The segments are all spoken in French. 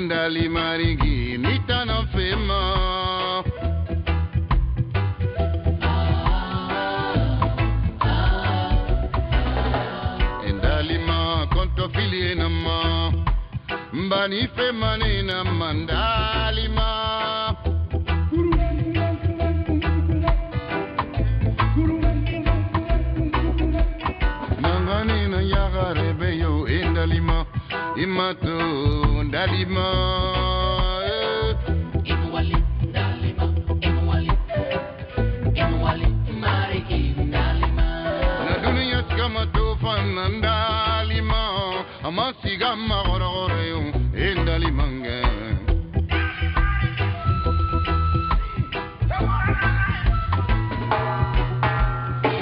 Indali marigi nitana fema. Indali ma konto fili nama. Mbani fema nina mandali ma. Nanganina yagare beyo indalima. Imatu dalima Imwali dalima Imwali mariki dalima Na dunia kama tufan dalima Amasiga magorore indalimange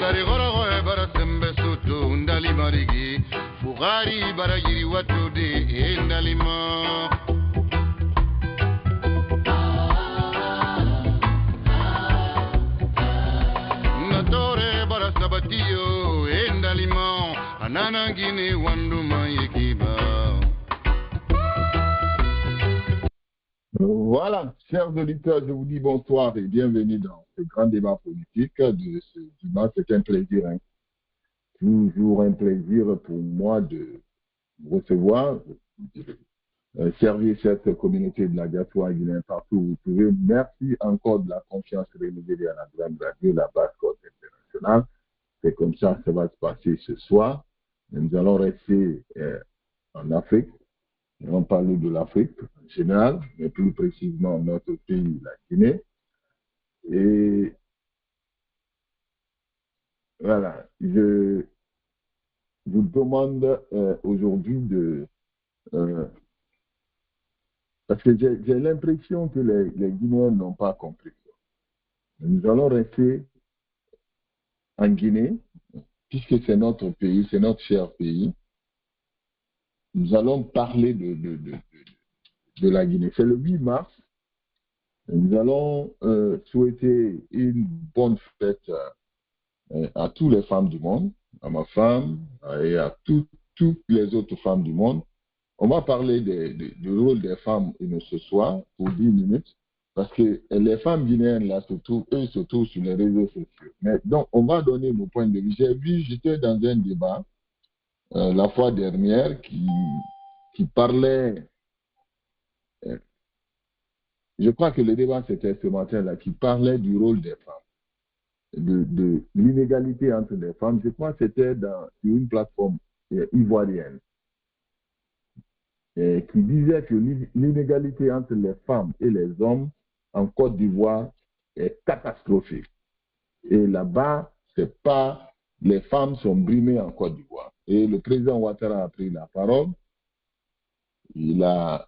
Dari gorore bara sembe sutu ndalimarigi Fugari barajiri watu de indalima Natore bara sabatio indalima Anana gine wanduma yekiba. Voilà, chers auditeurs, je vous dis bonsoir et bienvenue dans ce grand débat politique de ce dimanche. C'est un plaisir, hein. Toujours un plaisir pour moi de vous recevoir, servir cette communauté de la diaspora guinéenne partout où vous pouvez. Merci encore de la confiance renouvelée à la grande radio, la Basse Côte internationale. C'est comme ça que ça va se passer ce soir. Nous allons rester en Afrique. Nous allons parler de l'Afrique en général, mais plus précisément notre pays, la Guinée. Et voilà, je vous demande aujourd'hui de... parce que j'ai l'impression que les Guinéens n'ont pas compris ça. Nous allons rester en Guinée, puisque c'est notre pays, c'est notre cher pays. Nous allons parler de la Guinée. C'est le 8 mars. Nous allons souhaiter une bonne fête à toutes les femmes du monde, à ma femme et à toutes les autres femmes du monde. On va parler du rôle des femmes ce soir pour 10 minutes, parce que les femmes guinéennes, là, surtout, eux, se trouvent sur les réseaux sociaux. Mais donc, on va donner nos points de vue. J'étais dans un débat la fois dernière qui parlait, je crois que le débat c'était ce matin-là, qui parlait du rôle des femmes, de l'inégalité entre les femmes. Je crois que c'était sur une plateforme ivoirienne. Qui disait que l'inégalité entre les femmes et les hommes en Côte d'Ivoire est catastrophique. Et là-bas, c'est pas les femmes sont brimées en Côte d'Ivoire. Et le président Ouattara a pris la parole. Il a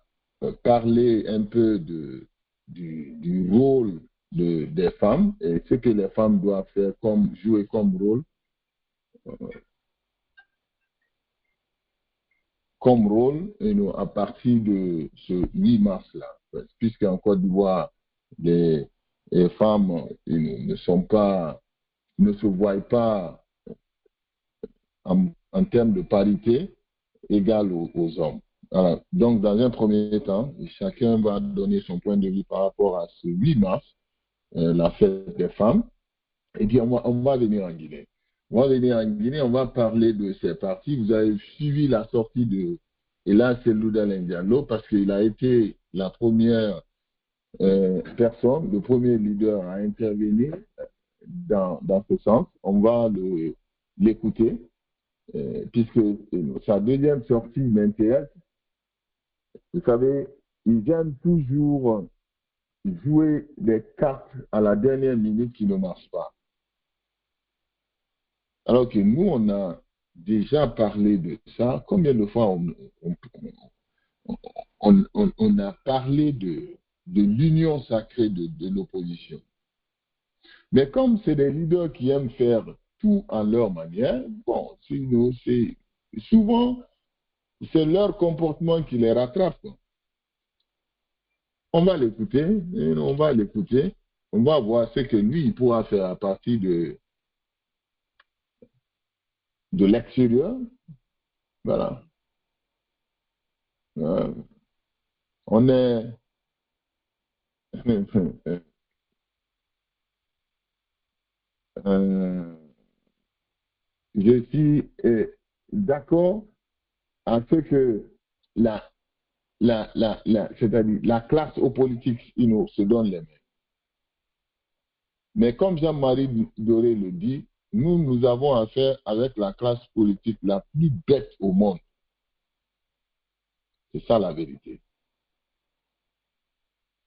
parlé un peu du rôle des femmes et ce que les femmes doivent faire jouer comme rôle. À partir de ce 8 mars-là, puisqu'en Côte d'Ivoire, les femmes ne se voient pas en termes de parité égale aux hommes. Alors, donc, dans un premier temps, chacun va donner son point de vue par rapport à ce 8 mars, la fête des femmes, et puis on va venir en Guinée. On va venir en Guinée, on va parler de ces partis. Vous avez suivi la sortie de Ella Seloudal Diallo parce qu'il a été la première personne, le premier leader à intervenir dans ce sens. On va l'écouter puisque sa deuxième sortie m'intéresse. Vous savez, ils aiment toujours jouer des cartes à la dernière minute qui ne marchent pas. Alors que nous, on a déjà parlé de ça. Combien de fois on a parlé de l'union sacrée de l'opposition. Mais comme c'est des leaders qui aiment faire tout en leur manière, bon, souvent, c'est leur comportement qui les rattrape. On va l'écouter, on va voir ce que lui, il pourra faire à partir de l'extérieur. Voilà. On On est... je suis d'accord à ce que c'est-à-dire la classe aux politiques se donne les mains. Mais comme Jean-Marie Doré le dit, nous avons affaire avec la classe politique la plus bête au monde. C'est ça la vérité.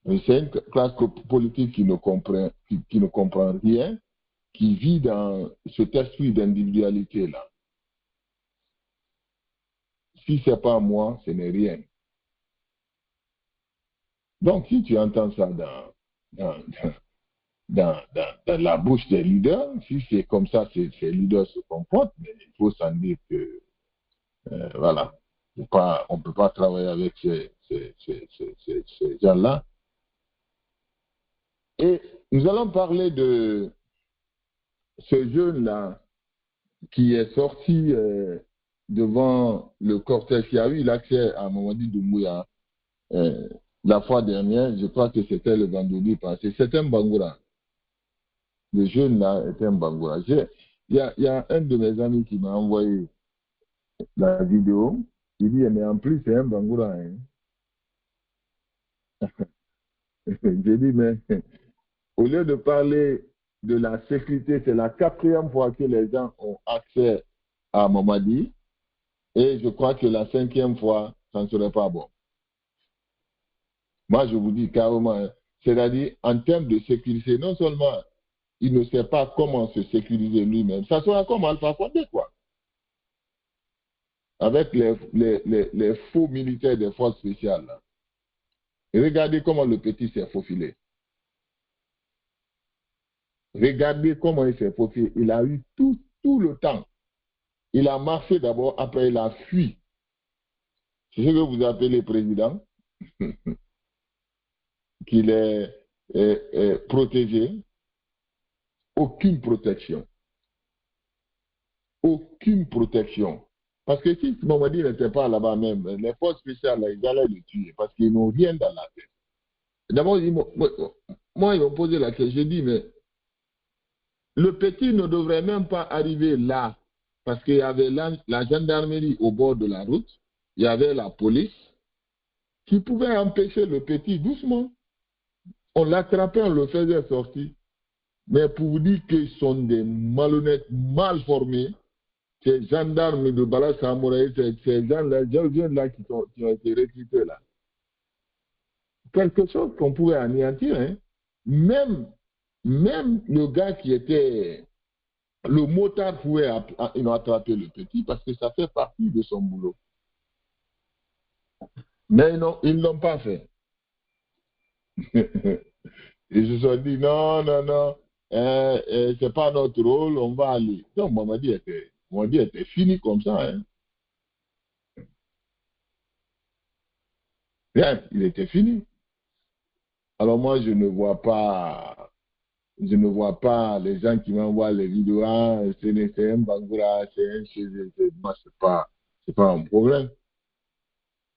C'est une classe politique qui ne comprend rien, qui vit dans cet esprit d'individualité-là. Si ce n'est pas moi, ce n'est rien. Donc, si tu entends ça dans la bouche des leaders, si c'est comme ça que ces leaders se comportent, mais il faut s'en dire que, voilà, on ne peut pas travailler avec ces gens-là. Et nous allons parler de ce jeune-là qui est sorti devant le cortège, qui a eu l'accès à Mamadi Doumbouya la fois dernière, je crois que c'était le vendredi passé. C'est un Bangoura. Le jeune-là est un Bangoura. Il y a un de mes amis qui m'a envoyé la vidéo. Il dit, mais en plus, c'est un Bangoura. Hein. J'ai dit, mais au lieu de parler de la sécurité, c'est la 4e fois que les gens ont accès à Mamadi. Et je crois que la 5e fois, ça ne serait pas bon. Moi, je vous dis carrément, c'est-à-dire, en termes de sécurité, non seulement il ne sait pas comment se sécuriser lui-même, ça sera comme Alpha Condé, quoi. Avec les faux militaires des forces spéciales. Là. Et regardez comment le petit s'est faufilé. Regardez comment il s'est faufilé. Il a eu tout le temps. Il a marché d'abord, après il a fui. C'est ce que vous appelez président, qu'il est protégé. Aucune protection. Aucune protection. Parce que si Mamadi n'était pas là-bas même, les forces spéciales, là, ils allaient le tuer parce qu'ils n'ont rien dans la tête. D'abord, moi, ils m'ont posé la question. J'ai dit, mais le petit ne devrait même pas arriver là parce qu'il y avait la gendarmerie au bord de la route, il y avait la police qui pouvait empêcher le petit doucement. On l'attrapait, on le faisait sortir. Mais pour vous dire qu'ils sont des malhonnêtes, mal formés, ces gendarmes de Bala Samouraï, ces gens-là qui ont été recrutés là. Quelque chose qu'on pouvait anéantir. Hein. Même le gars qui était... Le motard pouvait attraper le petit parce que ça fait partie de son boulot. Mais non, ils ne l'ont pas fait. Ils se sont dit, non, c'est pas notre rôle, on va aller. Donc, Mamadi était fini comme ça. Hein. Bien, il était fini. Alors moi, je ne vois pas les gens qui m'envoient les vidéos, c'est un Bangoura, c'est un chez moi, c'est pas un problème.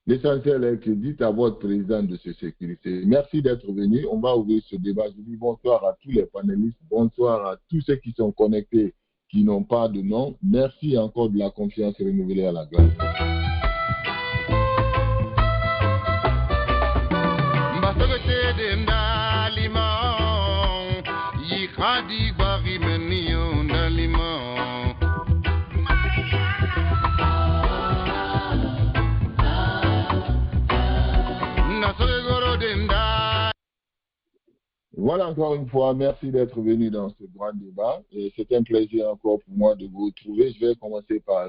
L'essentiel est que dites à votre président de se sécuriser. Merci d'être venu. On va ouvrir ce débat. Je dis bonsoir à tous les panélistes, bonsoir à tous ceux qui sont connectés, qui n'ont pas de nom. Merci encore de la confiance renouvelée à la grâce. Voilà encore une fois, merci d'être venu dans ce grand débat. Et c'est un plaisir encore pour moi de vous retrouver. Je vais commencer par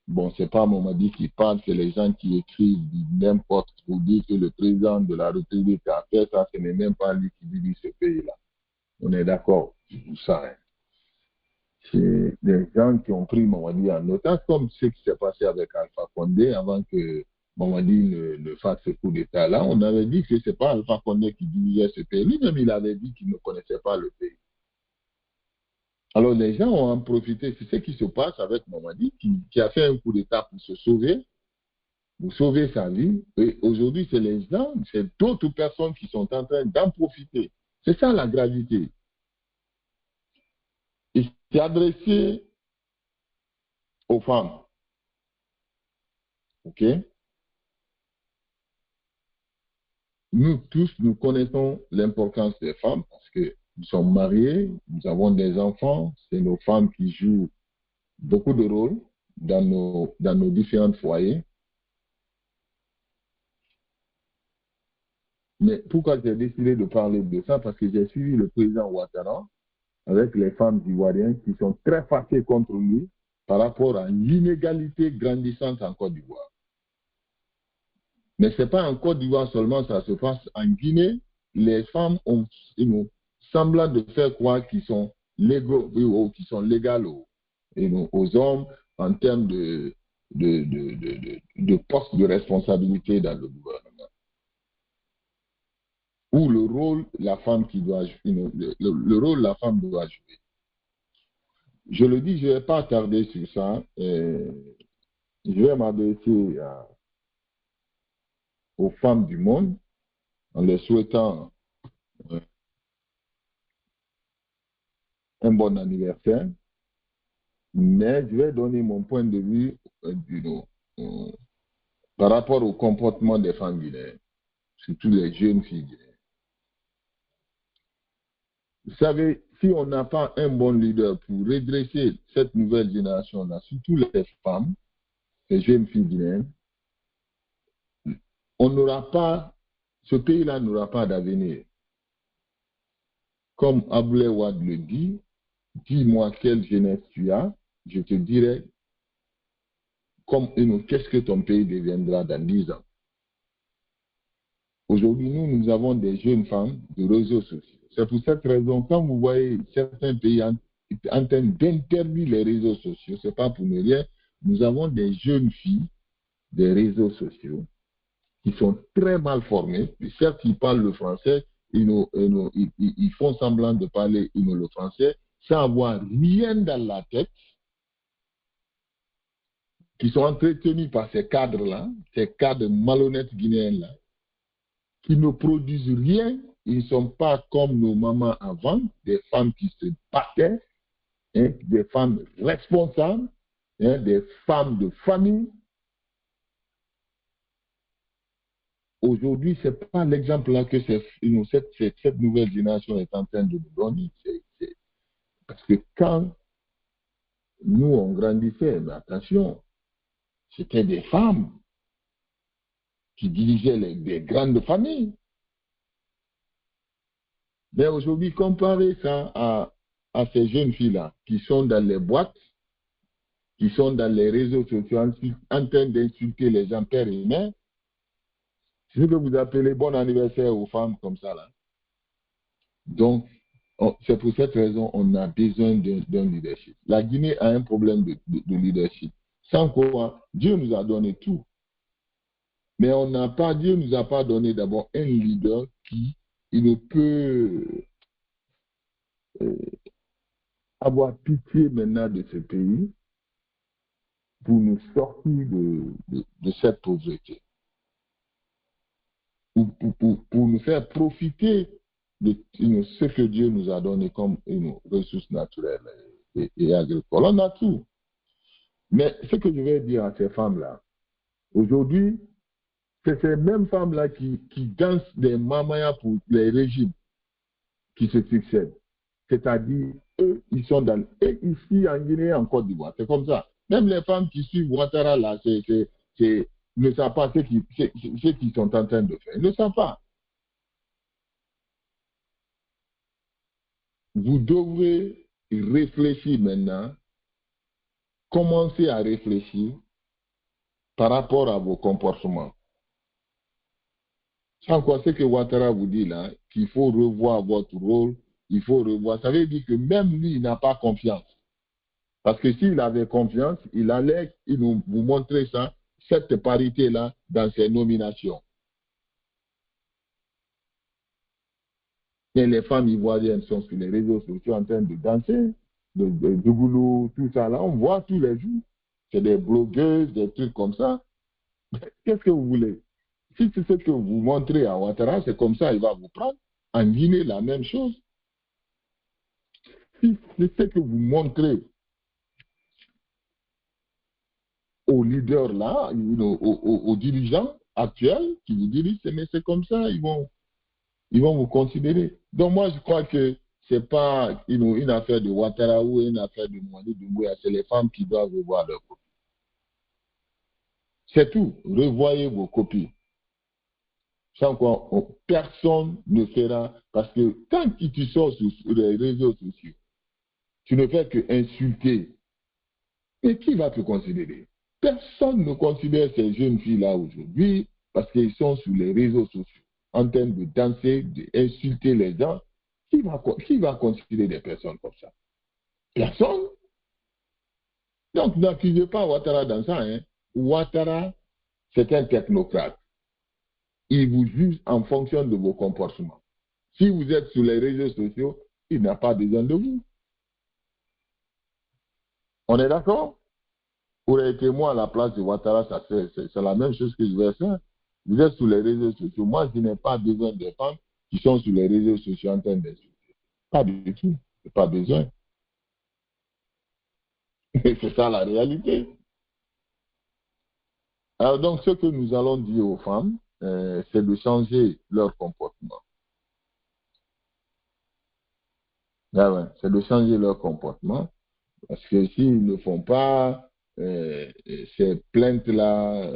bon, c'est pas Mamadi qui parle, c'est les gens qui écrivent n'importe pour dire que le président de la République a fait ça, ce n'est même pas lui qui dirige ce pays-là. On est d'accord sur ça. Hein. C'est des gens qui ont pris Mamadi en otage, comme ce qui s'est passé avec Alpha Condé avant que Mamadi ne fasse ce coup d'État-là. On avait dit que ce n'est pas Alpha Condé qui dirigeait ce pays. Lui-même, il avait dit qu'il ne connaissait pas le pays. Alors, les gens ont en profité. C'est ce qui se passe avec Mamadi, qui a fait un coup d'État pour se sauver. vous sauvez sa vie. Et aujourd'hui, c'est les gens, c'est d'autres personnes qui sont en train d'en profiter. C'est ça la gravité. Et c'est adressé aux femmes. OK? Nous tous, nous connaissons l'importance des femmes parce que nous sommes mariés, nous avons des enfants, c'est nos femmes qui jouent beaucoup de rôles dans nos différents foyers. Mais pourquoi j'ai décidé de parler de ça? Parce que j'ai suivi le président Ouattara avec les femmes ivoiriennes qui sont très fâchées contre lui par rapport à l'inégalité grandissante en Côte d'Ivoire. Mais ce n'est pas en Côte d'Ivoire seulement, ça se passe en Guinée. Les femmes ont semblant de faire croire qu'ils sont légaux, ou qu'ils sont légales aux hommes en termes de postes de responsabilité dans le gouvernement. Ou le rôle la femme qui doit jouer, le rôle la femme doit jouer. Je le dis, je ne vais pas tarder sur ça. Je vais m'adresser aux femmes du monde en leur souhaitant un bon anniversaire. Mais je vais donner mon point de vue par rapport au comportement des femmes guinéennes, surtout les jeunes filles guinéennes. Vous savez, si on n'a pas un bon leader pour redresser cette nouvelle génération-là, surtout les femmes, les jeunes filles guinéennes, on n'aura pas, ce pays-là n'aura pas d'avenir. Comme Abdoulaye Wade le dit, dis-moi quelle jeunesse tu as, je te dirai qu'est-ce que ton pays deviendra dans 10 ans. Aujourd'hui, nous avons des jeunes femmes de réseaux sociaux. C'est pour cette raison, quand vous voyez certains pays en train d'interdire les réseaux sociaux, ce n'est pas pour ne rien, nous avons des jeunes filles des réseaux sociaux qui sont très mal formées. Certes, ils parlent le français, ils font semblant de parler le français sans avoir rien dans la tête, qui sont entretenus par ces cadres-là, ces cadres malhonnêtes guinéens-là, qui ne produisent rien. Ils ne sont pas comme nos mamans avant, des femmes qui se battaient, des femmes responsables, des femmes de famille. Aujourd'hui, ce n'est pas l'exemple là que cette nouvelle génération est en train de nous donner. Parce que quand nous, on grandissait, mais attention, c'était des femmes qui dirigeaient des grandes familles. Mais aujourd'hui, comparez ça à ces jeunes filles-là qui sont dans les boîtes, qui sont dans les réseaux sociaux en train d'insulter les gens pères et mères. C'est ce que vous appelez bon anniversaire aux femmes comme ça, là. Donc, c'est pour cette raison qu'on a besoin d'un leadership. La Guinée a un problème de leadership. Sans quoi, Dieu nous a donné tout. Mais Dieu ne nous a pas donné d'abord un leader qui ne peut avoir pitié maintenant de ce pays pour nous sortir de cette pauvreté. Pour nous faire profiter de ce que Dieu nous a donné comme une ressource naturelle et agricole. On a tout. Mais ce que je vais dire à ces femmes-là, aujourd'hui, c'est ces mêmes femmes-là qui dansent des mamayas pour les régimes qui se succèdent. C'est-à-dire, eux, ils sont ici en Guinée, en Côte d'Ivoire. C'est comme ça. Même les femmes qui suivent Ouattara, là, ne savent pas ce qu'ils sont en train de faire. Ils ne savent pas. Vous devrez réfléchir maintenant, commencer à réfléchir par rapport à vos comportements. Sans quoi, ce que Ouattara vous dit là, qu'il faut revoir votre rôle, il faut revoir. Ça veut dire que même lui, il n'a pas confiance. Parce que s'il avait confiance, il allait vous montrer ça, cette parité-là, dans ses nominations. Et les femmes ivoiriennes sont sur les réseaux sociaux en train de danser, de Dougoulou, tout ça là, on voit tous les jours. C'est des blogueuses, des trucs comme ça. Qu'est-ce que vous voulez? Si c'est ce que vous montrez à Ouattara, c'est comme ça, il va vous prendre. En Guinée, la même chose. Si c'est ce que vous montrez aux leaders là, aux dirigeants actuels qui vous dirigent, mais c'est comme ça, ils vont vous considérer. Donc moi, je crois que c'est pas une affaire de Ouattara ou une affaire de Mouani Doumbouya, c'est les femmes qui doivent revoir leurs copies. C'est tout. Revoyez vos copies. Sans quoi, personne ne fera, parce que quand tu sors sur les réseaux sociaux, tu ne fais que insulter. Et qui va te considérer? Personne ne considère ces jeunes filles-là aujourd'hui parce qu'ils sont sur les réseaux sociaux en train de danser, d'insulter les gens. Qui va considérer des personnes comme ça? Personne. Donc, n'accusez pas Ouattara dans ça. Hein. Ouattara, c'est un technocrate. Il vous juge en fonction de vos comportements. Si vous êtes sur les réseaux sociaux, il n'a pas besoin de vous. On est d'accord? Aurait été moi à la place de Ouattara, c'est la même chose que je vais faire. Vous êtes sur les réseaux sociaux. Moi, je n'ai pas besoin de femmes qui sont sur les réseaux sociaux en train d'insulter. Pas du tout. Je n'ai pas besoin. C'est ça la réalité. Alors donc, ce que nous allons dire aux femmes, c'est de changer leur comportement. Ah ouais, c'est de changer leur comportement. Parce que s'ils ne font pas ces plaintes-là,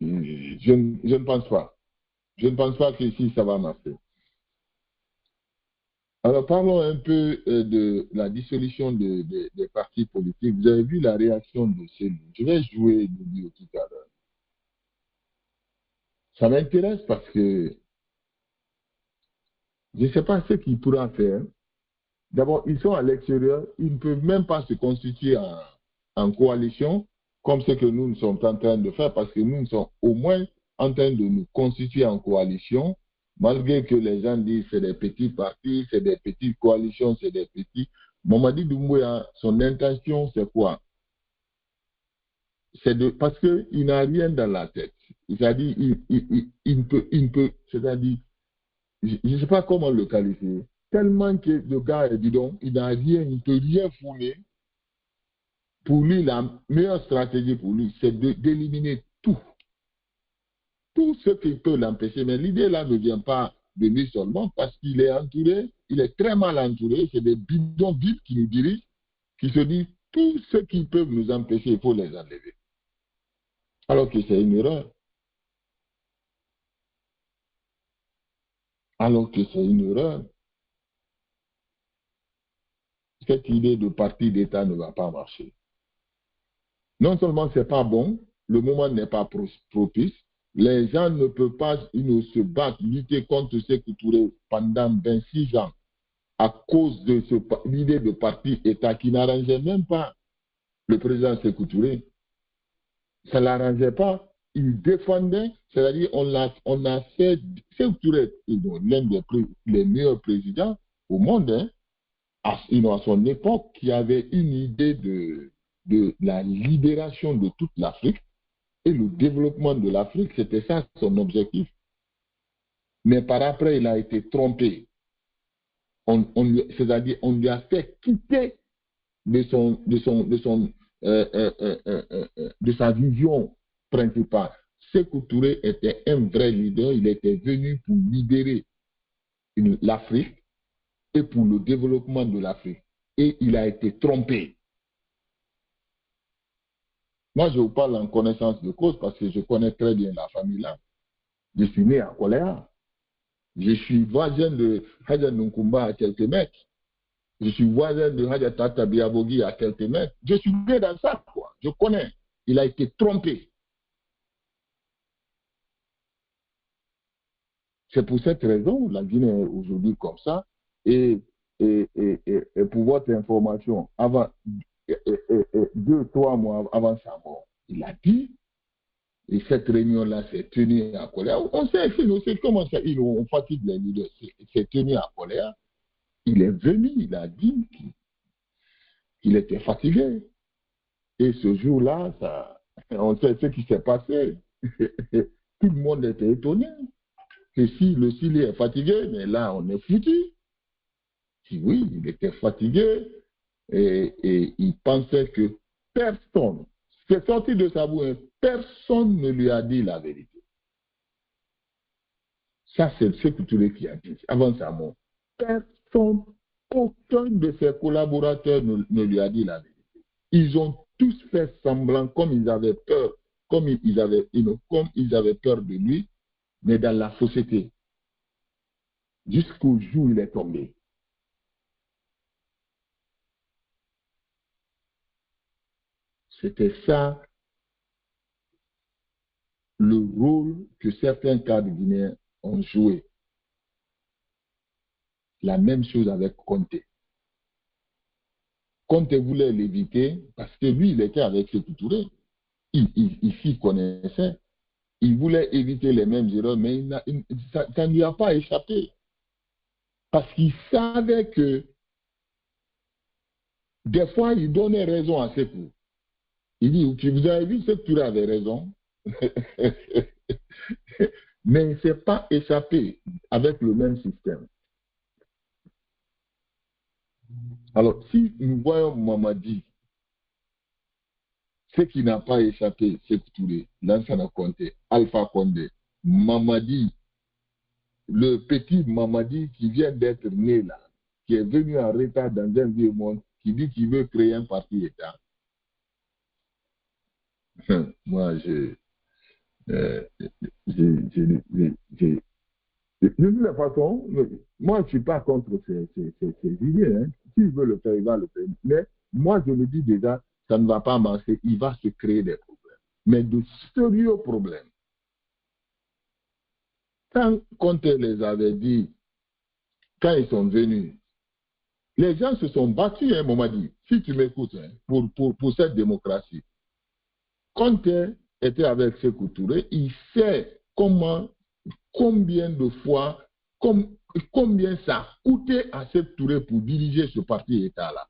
je ne pense pas. Je ne pense pas qu'ici, ça va marcher. Alors, parlons un peu de la dissolution des partis politiques. Vous avez vu la réaction de celui. Je vais jouer le vidéo tout à l'heure. Ça m'intéresse parce que je ne sais pas ce qu'il pourra faire. D'abord, ils sont à l'extérieur. Ils ne peuvent même pas se constituer en coalition comme ce que nous sommes en train de faire parce que nous sommes au moins en train de nous constituer en coalition. Malgré que les gens disent que c'est des petits partis, c'est des petites coalitions, c'est des petits. Mamadi Doumbouya, son intention, c'est quoi? C'est parce qu'il n'a rien dans la tête. C'est-à-dire, il ne peut, c'est-à-dire, je ne sais pas comment le qualifier. Tellement que le gars, dis donc, il n'a rien, il ne peut rien fournir. Pour lui, la meilleure stratégie pour lui, c'est d'éliminer tout. Tout ce qui peut l'empêcher. Mais l'idée là ne vient pas de lui seulement parce qu'il est entouré, il est très mal entouré. C'est des bidons vides qui nous dirigent, qui se disent tout ce qui peut nous empêcher, il faut les enlever. Alors que c'est une erreur. Alors que c'est une erreur. Cette idée de parti d'État ne va pas marcher. Non seulement c'est pas bon, le moment n'est pas propice, les gens ne peuvent pas se battre, lutter contre Sékou Touré pendant 26 ans à cause de l'idée de parti État qui n'arrangeait même pas le président Sékou Touré. Ça ne l'arrangeait pas. Il défendait, c'est-à-dire on a fait Sékou Touré, l'un des meilleurs présidents au monde, hein, à son époque, qui avait une idée de la libération de toute l'Afrique et le développement de l'Afrique, c'était ça son objectif. Mais par après, il a été trompé. C'est-à-dire, on lui a fait quitter de sa vision principale. Sékou Touré était un vrai leader. Il était venu pour libérer l'Afrique et pour le développement de l'Afrique. Et il a été trompé. Moi, je vous parle en connaissance de cause parce que je connais très bien la famille là. Je suis né à Koléa. Je suis voisin de Hadja Nunkumba à quelques mètres. Je suis voisin de Hadja Tata Biabogi à quelques mètres. Je suis né dans ça, quoi. Je connais. Il a été trompé. C'est pour cette raison la Guinée est aujourd'hui comme ça. Et pour votre information, avant 2-3 mois avant sa mort, il a dit, et cette réunion-là s'est tenue à Koléa. On sait comment ça, on fatigue les leaders. C'est tenu à Koléa. Il est venu, il a dit qu'il était fatigué. Et ce jour-là, On sait ce qui s'est passé. Tout le monde était étonné. Que si le Chili est fatigué, mais là, on est foutu. Si oui, il était fatigué et il pensait que personne, c'est sorti de sa bouche, personne ne lui a dit la vérité. Ça, c'est ce que Touré qui a dit avant sa mort. Personne, aucun de ses collaborateurs ne lui a dit la vérité. Ils ont tous fait semblant comme ils avaient peur, comme ils avaient peur de lui, mais dans la fausseté. Jusqu'au jour où il est tombé. C'était ça le rôle que certains cadres guinéens ont joué. La même chose avec Conté. Conté voulait l'éviter parce que lui, il était avec Sékou Touré. Il s'y connaissait. Il voulait éviter les mêmes erreurs, mais ça ne lui a pas échappé. Parce qu'il savait que des fois, il donnait raison à Sékou. Il dit, vous avez vu, Sékou Touré avait raison. Mais il ne s'est pas échappé avec le même système. Alors, si nous voyons Mamadi, ce qui n'a pas échappé, c'est Touré, Lansana Conté, Alpha Condé, Mamadi, le petit Mamadi qui vient d'être né là, qui est venu en retard dans un vieux monde, qui dit qu'il veut créer un parti État. Moi, de toute façon, moi, je ne suis pas contre ces idées. Hein. S'il veut le faire, il va le faire. Mais moi, je me dis déjà, ça ne va pas marcher. Il va se créer des problèmes. Mais de sérieux problèmes. Quand Conté les avait dit, quand ils sont venus, les gens se sont battus, hein, Mamadi, si tu m'écoutes, hein, pour cette démocratie. Conté était avec Sékou Touré, il sait combien de fois, combien ça a coûté à Sékou Touré pour diriger ce parti État-là.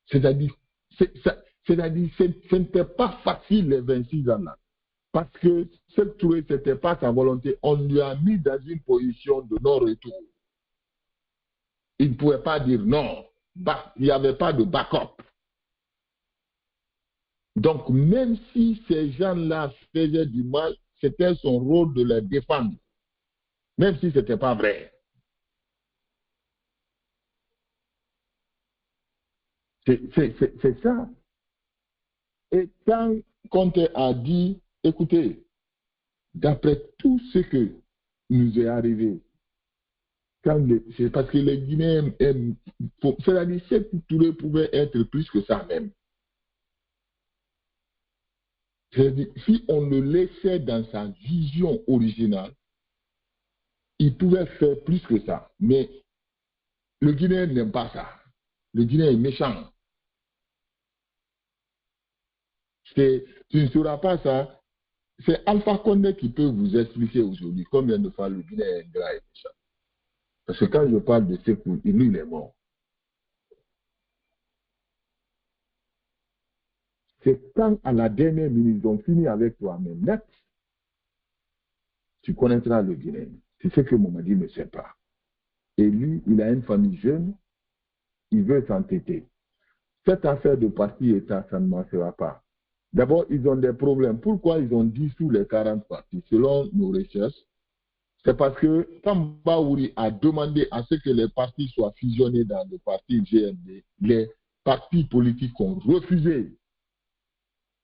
C'est-à-dire, ce n'était pas facile les 26 ans-là. Parce que Sékou Touré, ce n'était pas sa volonté. On lui a mis dans une position de non-retour. Il ne pouvait pas dire non. Il n'y avait pas de backup. Donc, même si ces gens-là faisaient du mal, c'était son rôle de les défendre. Même si ce n'était pas vrai. C'est ça. Et quand Conté a dit, écoutez, d'après tout ce que nous est arrivé, c'est parce que les Guinéens aiment, c'est-à-dire que Sékou Touré pouvait être plus que ça même. C'est-à-dire, si on le laissait dans sa vision originale, il pouvait faire plus que ça. Mais le Guinéen n'aime pas ça. Le Guinéen est méchant. Tu ne sauras pas ça. C'est Alpha Condé qui peut vous expliquer aujourd'hui combien de fois le Guinéen est ingrat et méchant. Parce que quand je parle de Sékou, lui, il est mort. C'est quand à la dernière minute, ils ont fini avec toi, mais net, tu connaîtras le Guinéen. C'est ce que Mamadi ne sait pas. Et lui, il a une famille jeune, il veut s'entêter. Cette affaire de parti État, ça ne marchera pas. D'abord, ils ont des problèmes. Pourquoi ils ont dissous les 40 partis? Selon nos recherches, c'est parce que quand Baouri a demandé à ce que les partis soient fusionnés dans le parti GMD, les partis politiques ont refusé.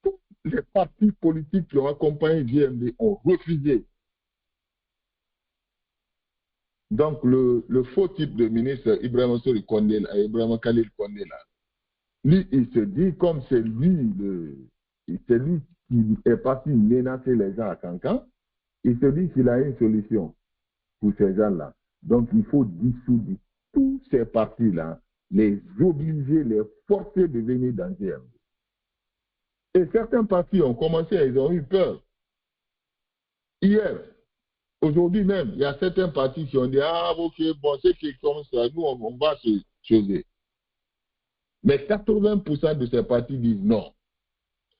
Tous les partis politiques qui ont accompagné GMD ont refusé. Donc, le faux type de ministre, Ibrahim Khalil Condé, là, lui, il se dit, comme c'est lui qui est parti menacer les gens à Cancan, il se dit qu'il a une solution pour ces gens-là. Donc, il faut dissoudre tous ces partis-là, les obliger, les forcer de venir dans GMD. Et certains partis ont commencé, ils ont eu peur. Hier, aujourd'hui même, il y a certains partis qui ont dit, ah, ok, bon, c'est qui comme ça, nous, on va se choisir. Mais 80% de ces partis disent non.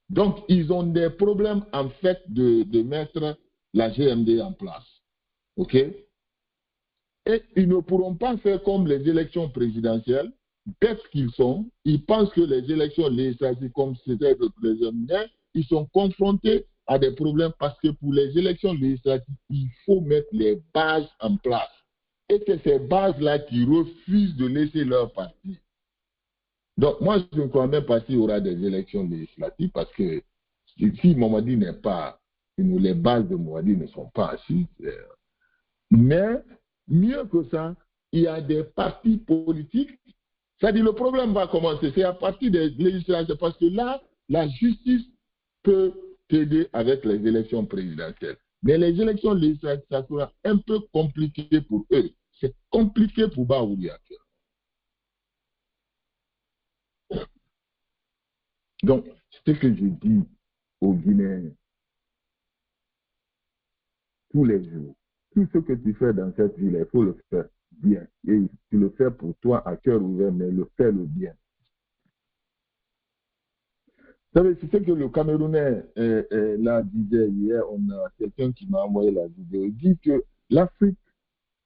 Donc, ils ont des problèmes, en fait, de mettre la GMD en place. OK? Et ils ne pourront pas faire comme les élections présidentielles. Bêtes qu'ils sont, ils pensent que les élections législatives, comme c'était le président, ils sont confrontés à des problèmes parce que pour les élections législatives, il faut mettre les bases en place. Et c'est ces bases-là qui refusent de laisser leur parti. Donc, moi, je ne crois même pas qu'il y aura des élections législatives parce que si Mamadi n'est pas, les bases de Mamadi ne sont pas assises. Mais, mieux que ça, il y a des partis politiques. C'est-à-dire, le problème va commencer. C'est à partir des législatives parce que là, la justice peut t'aider avec les élections présidentielles. Mais les élections législatives, ça sera un peu compliqué pour eux. C'est compliqué pour Baouli. Donc, c'est ce que je dis aux Guinéens tous les jours. Tout ce que tu fais dans cette ville, il faut le faire bien. Et tu le fais pour toi à cœur ouvert, mais fais-le bien. Vous savez, c'est ce que le Camerounais là disait hier. On a quelqu'un qui m'a envoyé la vidéo. Il dit que l'Afrique,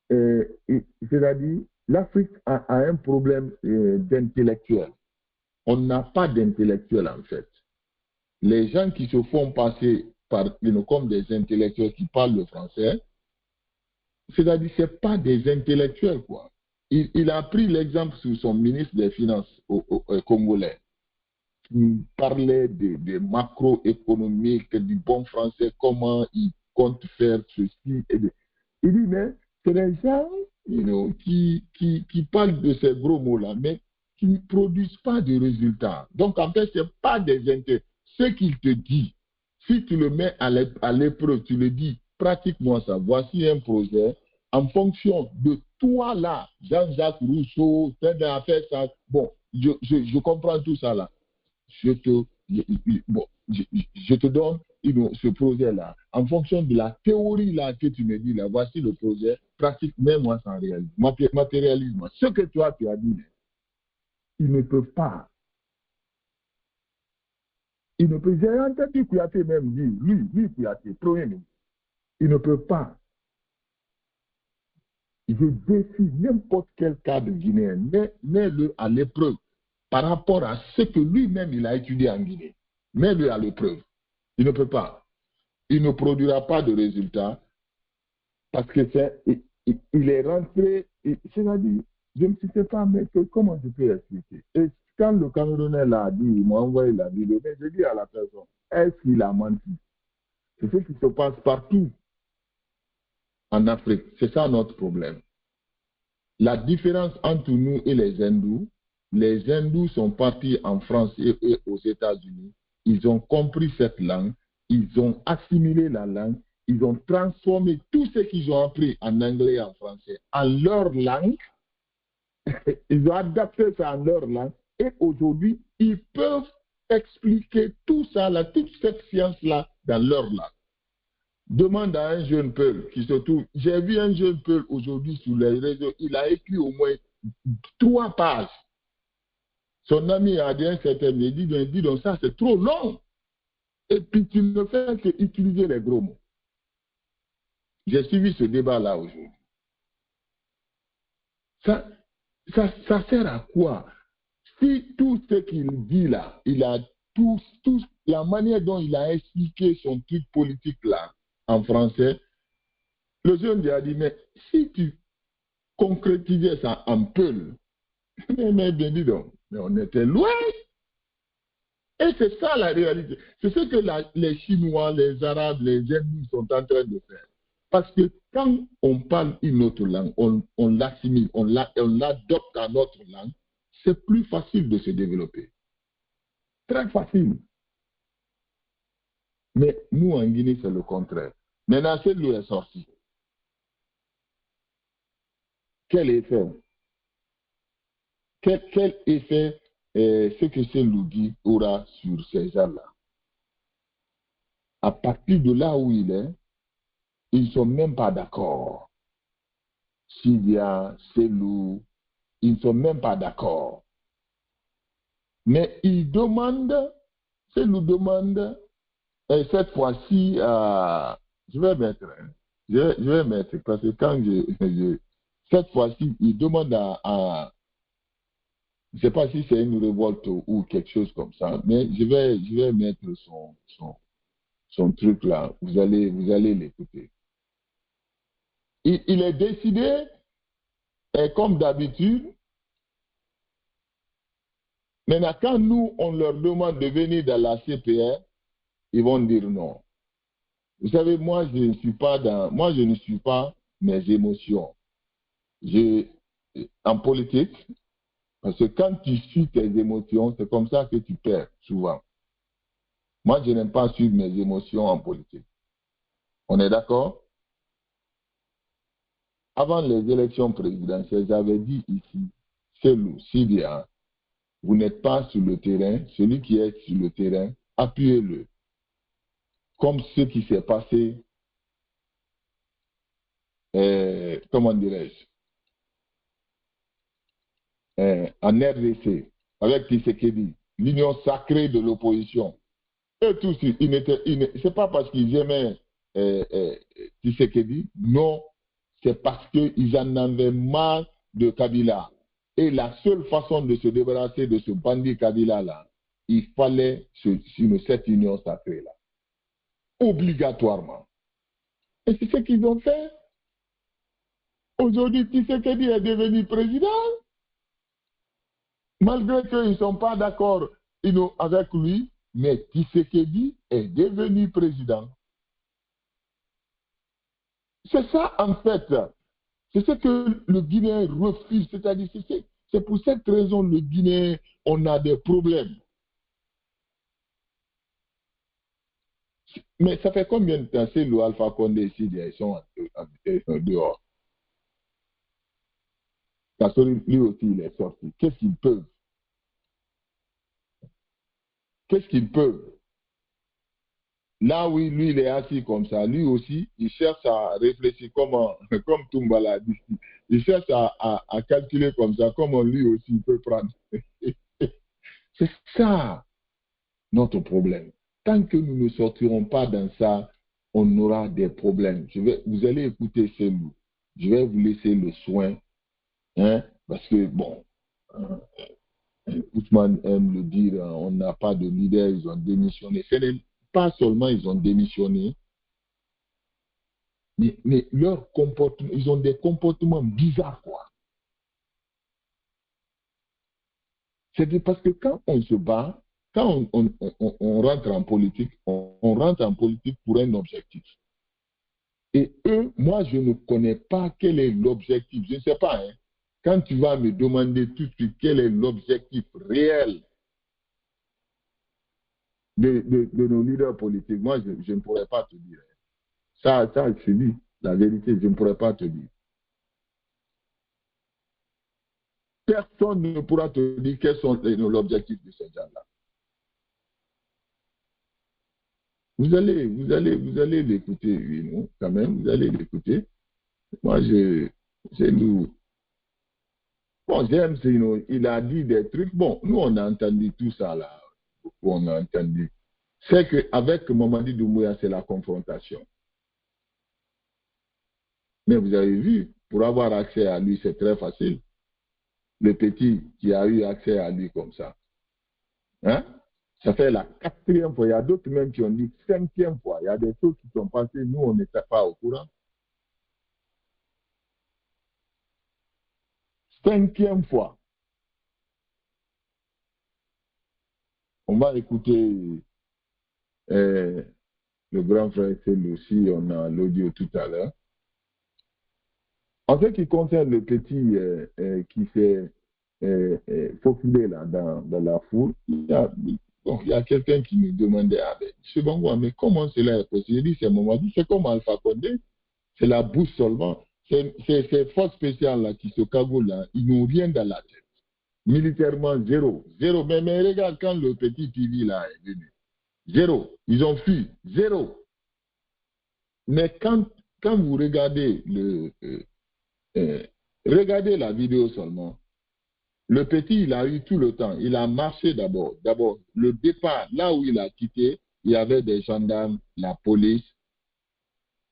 c'est-à-dire, l'Afrique a un problème d'intellectuel. On n'a pas d'intellectuel en fait. Les gens qui se font passer comme des intellectuels qui parlent le français, c'est-à-dire que ce pas des intellectuels, quoi. Il a pris l'exemple sur son ministre des Finances congolais, qui parlait des macroéconomiques, du bon français, comment il compte faire ceci. Il dit, mais c'est des gens qui parlent de ces gros mots-là, mais qui ne produisent pas de résultats. Donc, en fait, ce n'est pas des intérêts. Ce qu'il te dit, si tu le mets à l'épreuve, tu le dis, pratique-moi ça. Voici un projet. En fonction de toi, là, Jean-Jacques Rousseau, t'as fait ça. Bon, je comprends tout ça, là. Je te donne ce projet-là. En fonction de la théorie là, que tu me dis, là, voici le projet. Pratique, moi sans réalisme. Matérialise-moi. Ce que toi, tu as dit, ils ne peuvent pas. Ils ne peuvent. J'ai entendu Kouyaté même dire, lui Kouyaté, premier ministre, ils ne peuvent pas. Je défie n'importe quel cadre guinéen, mets-le à l'épreuve par rapport à ce que lui-même il a étudié en Guinée. Mets-le à l'épreuve. Il ne peut pas. Il ne produira pas de résultats parce que il est rentré, c'est-à-dire, je ne sais pas, mais comment je peux expliquer? Et quand le Camerounais l'a dit, il m'a envoyé la vidéo, mais je dis à la personne, est-ce qu'il a menti? C'est ce qui se passe partout en Afrique. C'est ça notre problème. La différence entre nous et les hindous sont partis en France et aux États-Unis. Ils ont compris cette langue, ils ont assimilé la langue, ils ont transformé tout ce qu'ils ont appris en anglais et en français en leur langue. Ils ont adapté ça en leur langue et aujourd'hui, ils peuvent expliquer tout ça, toute cette science-là dans leur langue. Demande à un jeune Peul qui se trouve. J'ai vu un jeune Peul aujourd'hui sur les réseaux, il a écrit au moins 3 pages. Son ami a dit un certain, il dit donc ça c'est trop long. Et puis tu ne fais qu'utiliser les gros mots. J'ai suivi ce débat-là aujourd'hui. Ça sert à quoi? Si tout ce qu'il dit là, il a tout la manière dont il a expliqué son truc politique là en français, le jeune lui a dit, mais si tu concrétisais ça en Peul, mais bien dit donc, mais on était loin. Et c'est ça la réalité. C'est ce que les Chinois, les Arabes, les Indiens sont en train de faire. Parce que quand on parle une autre langue, on l'assimile, on l'adopte à notre langue, c'est plus facile de se développer. Très facile. Mais nous, en Guinée, c'est le contraire. Maintenant, c'est l'eau est sorti. Quel effet? Quel effet ce que c'est Lougui aura sur ces gens-là? À partir de là où il est, ils ne sont même pas d'accord. Sylvia, Selou, ils ne sont même pas d'accord. Mais ils demandent c'est nous demande, et cette fois-ci, je vais mettre, hein, je vais mettre, parce que quand cette fois-ci, il demande je ne sais pas si c'est une révolte ou quelque chose comme ça, mais je vais mettre son truc là. Vous allez l'écouter. Il est décidé, et comme d'habitude, maintenant, quand nous, on leur demande de venir dans la CPR, ils vont dire non. Vous savez, moi, je ne suis pas mes émotions. En politique, parce que quand tu suis tes émotions, c'est comme ça que tu perds souvent. Moi, je n'aime pas suivre mes émotions en politique. On est d'accord? Avant les élections présidentielles, j'avais dit ici, c'est Sidia, vous n'êtes pas sur le terrain, celui qui est sur le terrain, appuyez-le. Comme ce qui s'est passé, comment dirais-je, en RDC, avec Tshisekedi, l'union sacrée de l'opposition. Eux tous, c'est pas parce qu'ils aimaient Tshisekedi, non, c'est parce qu'ils en avaient marre de Kabila. Et la seule façon de se débarrasser de ce bandit Kabila-là, il fallait cette union sacrée-là. Obligatoirement. Et c'est ce qu'ils ont fait. Aujourd'hui, Tshisekedi est devenu président. Malgré qu'ils ne sont pas d'accord avec lui, mais Tshisekedi est devenu président. C'est ça, en fait. C'est ce que le Guinéen refuse. C'est-à-dire, c'est pour cette raison le Guinéen, on a des problèmes. Mais ça fait combien de temps c'est le Alpha Condé ici, ils sont dehors? Parce que lui aussi, il est sorti. Qu'est-ce qu'ils peuvent? Qu'est-ce qu'ils peuvent? Là, oui, lui, il est assis comme ça. Lui aussi, il cherche à réfléchir comme Toumbala dit. Il cherche à calculer comme ça, comment lui aussi il peut prendre. C'est ça notre problème. Tant que nous ne sortirons pas dans ça, on aura des problèmes. Vous allez écouter Selou. Je vais vous laisser le soin. Hein, parce que, bon, Ousmane aime le dire, on n'a pas de leader, ils ont démissionné. Ce n'est pas seulement ils ont démissionné, mais leur comportement, ils ont des comportements bizarres, quoi. C'est parce que quand on se bat, quand on rentre en politique, on rentre en politique pour un objectif. Et eux, moi, je ne connais pas quel est l'objectif. Je ne sais pas, hein. Quand tu vas me demander tout de suite quel est l'objectif réel de nos leaders politiques, moi, je ne pourrais pas te dire. Ça, je dis la vérité, je ne pourrais pas te dire. Personne ne pourra te dire quels sont l'objectif de ces gens-là. Vous allez l'écouter, oui, quand même, vous allez l'écouter. Moi, c'est nous. Bon, James, il a dit des trucs. Bon, nous, on a entendu tout ça, là. On a entendu. C'est qu'avec Mamadi Doumbouya, c'est la confrontation. Mais vous avez vu, pour avoir accès à lui, c'est très facile. Le petit qui a eu accès à lui comme ça. Hein? Ça fait la 4e fois. Il y a d'autres même qui ont dit 5e fois. Il y a des choses qui sont passées. Nous, on n'était pas au courant. 5e fois. On va écouter le grand frère Selou aussi. On a l'audio tout à l'heure. En ce qui concerne le petit qui s'est faufilé là dans la foule, il y a quelqu'un qui nous demandait, M. Bangwa, mais comment cela est possible? Il dit, c'est Mamadi, c'est comme Alpha Condé, c'est la bouche seulement. Ces forces spéciales là qui se cagoulent là, ils n'ont rien dans la tête. Militairement, zéro. Zéro. Mais regarde quand le petit TV là est venu. Zéro. Ils ont fui. Zéro. Mais quand vous regardez regardez la vidéo seulement, Le petit, il a eu tout le temps. Il a marché d'abord. D'abord, le départ, là où il a quitté, il y avait des gendarmes, la police.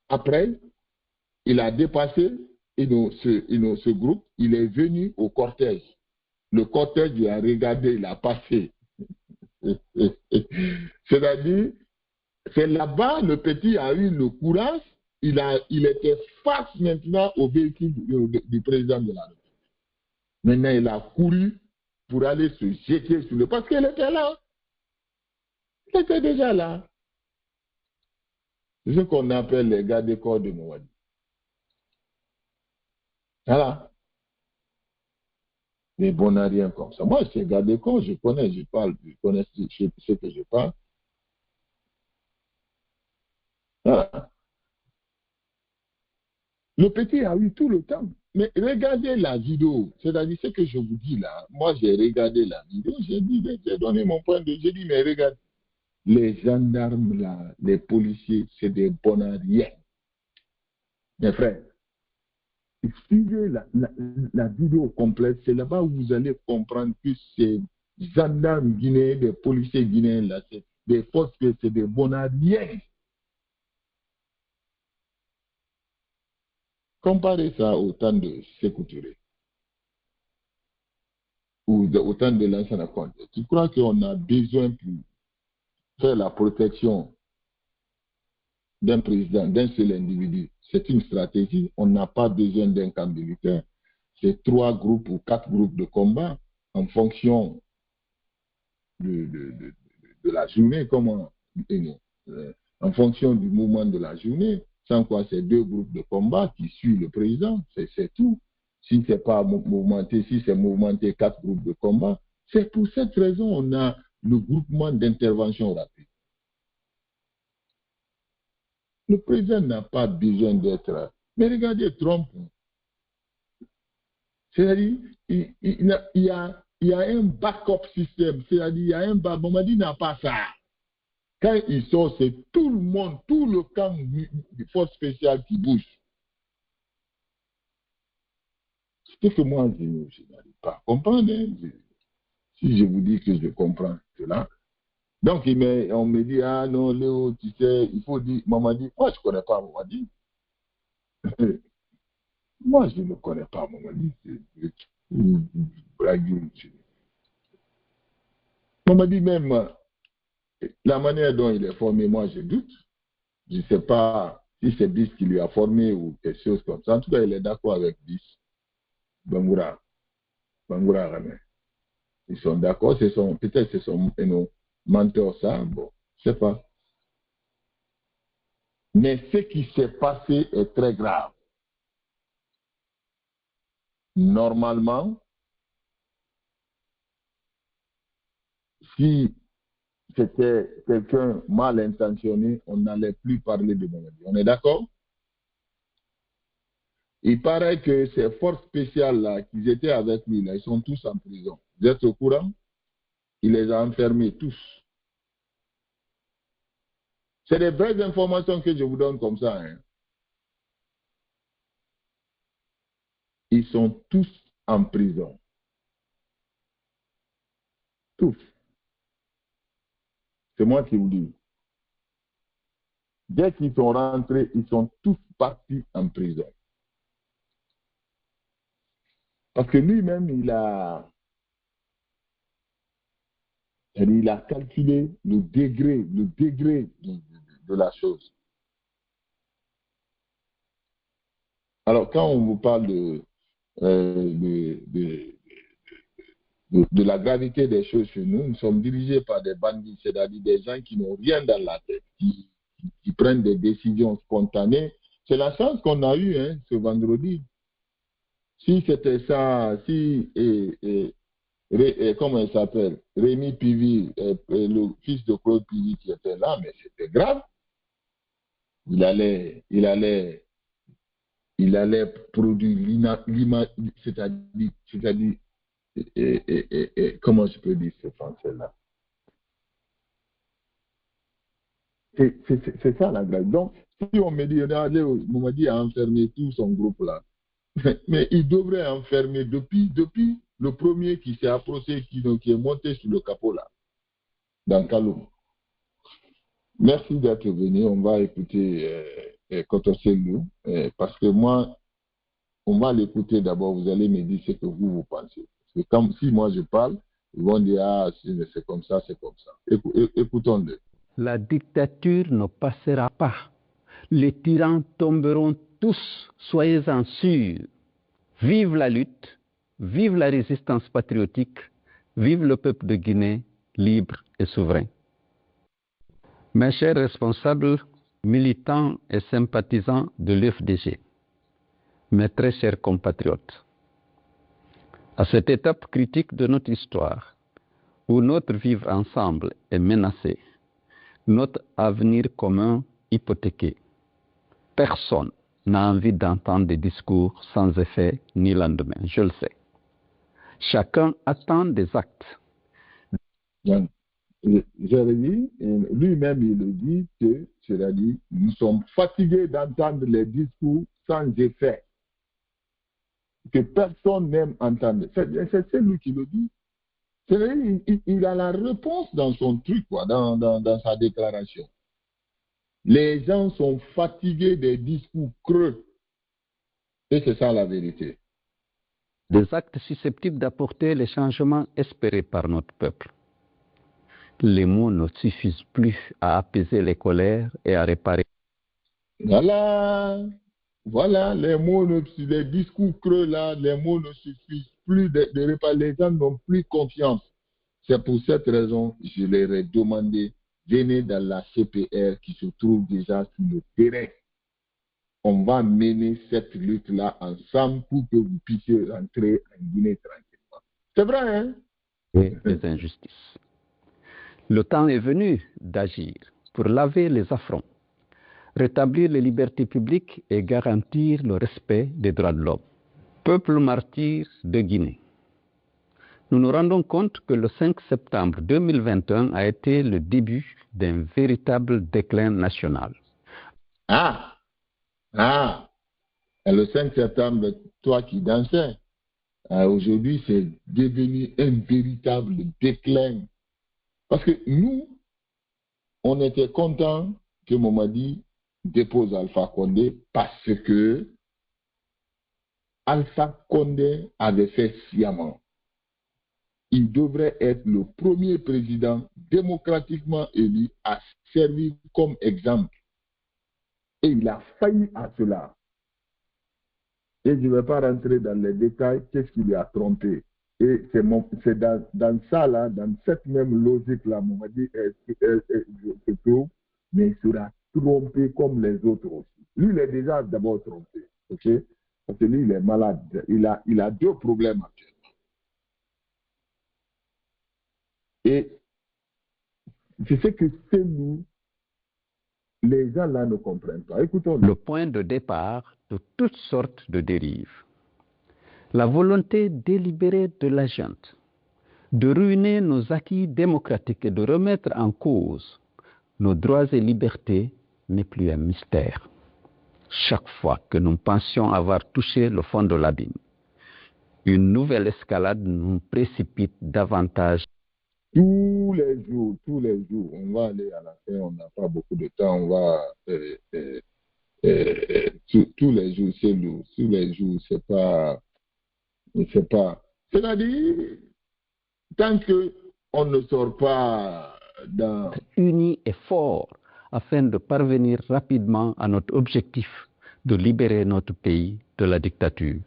Après, il a dépassé ce groupe. Il est venu au cortège. Le cortège lui a regardé, il a passé. C'est-à-dire, c'est là-bas, le petit a eu le courage. Il était face maintenant au véhicule du président de la République. Maintenant, il a couru pour aller se jeter sur le... Parce qu'il était là. Il était déjà là. C'est ce qu'on appelle les gardes des corps de Mouadi. Voilà. Les bonariens comme ça. Moi, ces gardes des corps, je connais, je parle, je connais ce que je parle. Voilà. Le petit a eu tout le temps. Mais regardez la vidéo. C'est-à-dire ce que je vous dis là. Moi, j'ai regardé la vidéo. J'ai donné mon point de vue. J'ai dit, mais regarde, les gendarmes là, les policiers, c'est des bonariens. Mes frères, suivez la vidéo complète. C'est là-bas où vous allez comprendre que ces gendarmes guinéens, des policiers guinéens là, c'est des forces, c'est des bonariens. Comparez ça au temps de Sékou Touré ou au temps de l'ancien Conde. Tu crois qu'on a besoin pour faire la protection d'un président, d'un seul individu? C'est une stratégie. On n'a pas besoin d'un camp militaire. C'est 3 groupes ou 4 groupes de combat en fonction de la journée, en fonction du mouvement de la journée. Sans quoi, c'est 2 groupes de combat qui suivent le président. C'est tout. Si ce n'est pas mouvementé, si c'est mouvementé 4 groupes de combat, c'est pour cette raison qu'on a le groupement d'intervention rapide. Le président n'a pas besoin d'être... Mais regardez Trump. C'est-à-dire, il y a un backup système. C'est-à-dire, il y a un backup. Mamadi n'a pas ça. Quand il sort, c'est tout le monde, tout le camp de force spéciale qui bouge. C'est ce que moi, je n'arrive pas à comprendre. Si je vous dis que je comprends cela. Donc, on me dit, ah non, Léo, tu sais, il faut dire, Mamadi. Moi, je ne connais pas Mamadi. Moi, je ne connais pas Mamadi. Mamadi, même, la manière dont il est formé, moi, je doute. Je ne sais pas si c'est Bis qui lui a formé ou quelque chose comme ça. En tout cas, il est d'accord avec Bis. Bangoura Ramé. Ils sont d'accord, peut-être c'est son mentor, ça, bon, je ne sais pas. Mais ce qui s'est passé est très grave. Normalement, si c'était quelqu'un mal intentionné, on n'allait plus parler de Mamadi. On est d'accord? Il paraît que ces forces spéciales là, qui étaient avec lui, là, ils sont tous en prison. Vous êtes au courant? Il les a enfermés tous. C'est des vraies informations que je vous donne comme ça. Hein. Ils sont tous en prison. Tous. C'est moi qui vous dis. Dès qu'ils sont rentrés, ils sont tous partis en prison. Parce que lui-même, il a calculé le degré de la chose. Alors, quand on vous parle de la gravité des choses chez nous, nous sommes dirigés par des bandits, c'est-à-dire des gens qui n'ont rien dans la tête, qui prennent des décisions spontanées. C'est la chance qu'on a eue hein, ce vendredi. Si c'était ça, si comment il s'appelle, Rémi Pivi, le fils de Claude Pivi qui était là, mais c'était grave. Il allait produire c'est-à-dire comment je peux dire ce français-là? C'est ça la grâce. Donc, si on me dit, regardez, Mamadi a enfermé tout son groupe là, mais il devrait enfermer depuis le premier qui s'est approché, qui est monté sur le capot là, dans Kaloum. Merci d'être venu. On va écouter Kotoselou, parce que moi, on va l'écouter d'abord. Vous allez me dire ce que vous pensez. Parce que comme si moi je parle, ils vont dire, ah, c'est comme ça, c'est comme ça. Écoutons-le. La dictature ne passera pas. Les tyrans tomberont tous, soyez-en sûrs. Vive la lutte, vive la résistance patriotique, vive le peuple de Guinée, libre et souverain. Mes chers responsables, militants et sympathisants de l'UFDG, mes très chers compatriotes, à cette étape critique de notre histoire, où notre vivre ensemble est menacé, notre avenir commun hypothéqué, personne n'a envie d'entendre des discours sans effet ni lendemain, je le sais. Chacun attend des actes. J'avais dit, lui-même il le dit, c'est-à-dire, nous sommes fatigués d'entendre les discours sans effet, que personne n'aime entendre. C'est lui qui le dit. C'est-à-dire, il a la réponse dans son truc, quoi, dans sa déclaration. Les gens sont fatigués des discours creux. Et c'est ça la vérité. Des actes susceptibles d'apporter les changements espérés par notre peuple. Les mots ne suffisent plus à apaiser les colères et à réparer. Voilà, les discours creux là, les mots ne suffisent plus de réparer. Les gens n'ont plus confiance. C'est pour cette raison que je leur ai demandé, venez dans la CPR qui se trouve déjà sur le terrain. On va mener cette lutte-là ensemble pour que vous puissiez rentrer en Guinée tranquillement. C'est vrai, hein? Et les injustices. Le temps est venu d'agir pour laver les affronts, rétablir les libertés publiques et garantir le respect des droits de l'homme. Peuple martyr de Guinée. Nous nous rendons compte que le 5 septembre 2021 a été le début d'un véritable déclin national. Et le 5 septembre, toi qui dansais, aujourd'hui c'est devenu un véritable déclin. Parce que nous, on était contents que Momadi dépose Alpha Condé parce que Alpha Condé avait fait sciemment. Il devrait être le premier président démocratiquement élu à servir comme exemple. Et il a failli à cela. Et je ne vais pas rentrer dans les détails, qu'est-ce qui lui a trompé. Et c'est dans ça, là, dans cette même logique-là, Momadi se trouve, mais il sera trompé comme les autres aussi. Lui, il est déjà d'abord trompé, ok? Parce que lui, il est malade. Il a deux problèmes actuellement. Et c'est ce que c'est nous, les gens là ne comprennent pas. Écoutons. Le point de départ de toutes sortes de dérives. La volonté délibérée de la junte de ruiner nos acquis démocratiques et de remettre en cause nos droits et libertés n'est plus un mystère. Chaque fois que nous pensions avoir touché le fond de l'abîme, une nouvelle escalade nous précipite davantage. Tous les jours, on va aller à la fin, on n'a pas beaucoup de temps, on va tous les jours, c'est lourd, tous les jours, c'est pas, c'est-à-dire, tant qu'on ne sort pas dans... Unis et forts afin de parvenir rapidement à notre objectif de libérer notre pays de la dictature.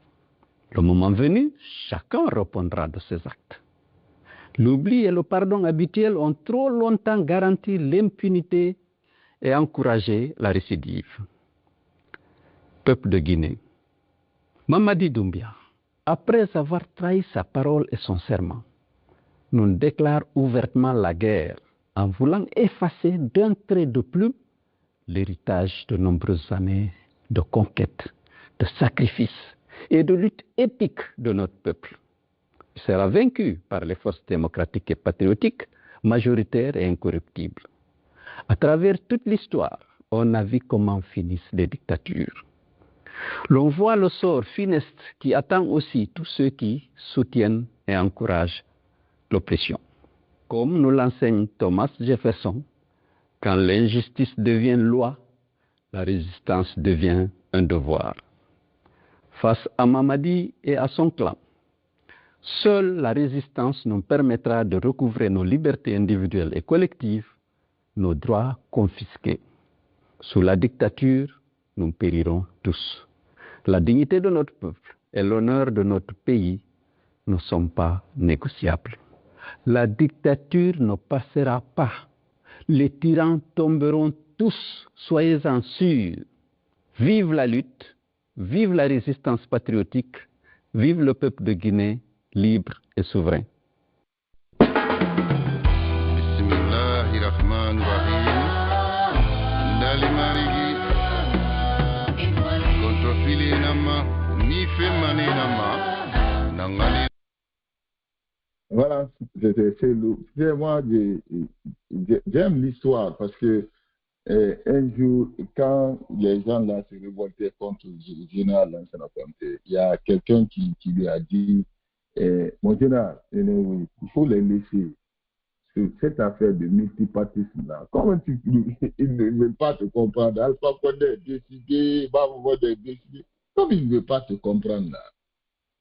Le moment venu, chacun répondra de ses actes. L'oubli et le pardon habituel ont trop longtemps garanti l'impunité et encouragé la récidive. Peuple de Guinée, Mamadi Doumbia, après avoir trahi sa parole et son serment, nous déclare ouvertement la guerre en voulant effacer d'un trait de plume l'héritage de nombreuses années de conquête, de sacrifices et de lutte épique de notre peuple. Il sera vaincu par les forces démocratiques et patriotiques, majoritaires et incorruptibles. À travers toute l'histoire, on a vu comment finissent les dictatures. L'on voit le sort funeste qui attend aussi tous ceux qui soutiennent et encouragent l'oppression. Comme nous l'enseigne Thomas Jefferson, quand l'injustice devient loi, la résistance devient un devoir. Face à Mamadi et à son clan, seule la résistance nous permettra de recouvrer nos libertés individuelles et collectives, nos droits confisqués. Sous la dictature, nous périrons tous. La dignité de notre peuple et l'honneur de notre pays ne sont pas négociables. La dictature ne passera pas. Les tyrans tomberont tous, soyez-en sûrs. Vive la lutte, vive la résistance patriotique, vive le peuple de Guinée, libre et souverain. Bismillahirrahmanirrahim. Ndali marigi. Kontrofili nama, nife mane nama, nangani. Voilà, moi, j'aime l'histoire parce que un jour, quand les gens là se révoltaient contre le général Lansana Conté, il y a quelqu'un qui lui a dit, mon général, il faut les laisser. Cette affaire de multipartisme là, comment ils ne veulent pas te comprendre? Alpha Condé a décidé, Babou a décidé, comme ils ne veulent pas te comprendre là.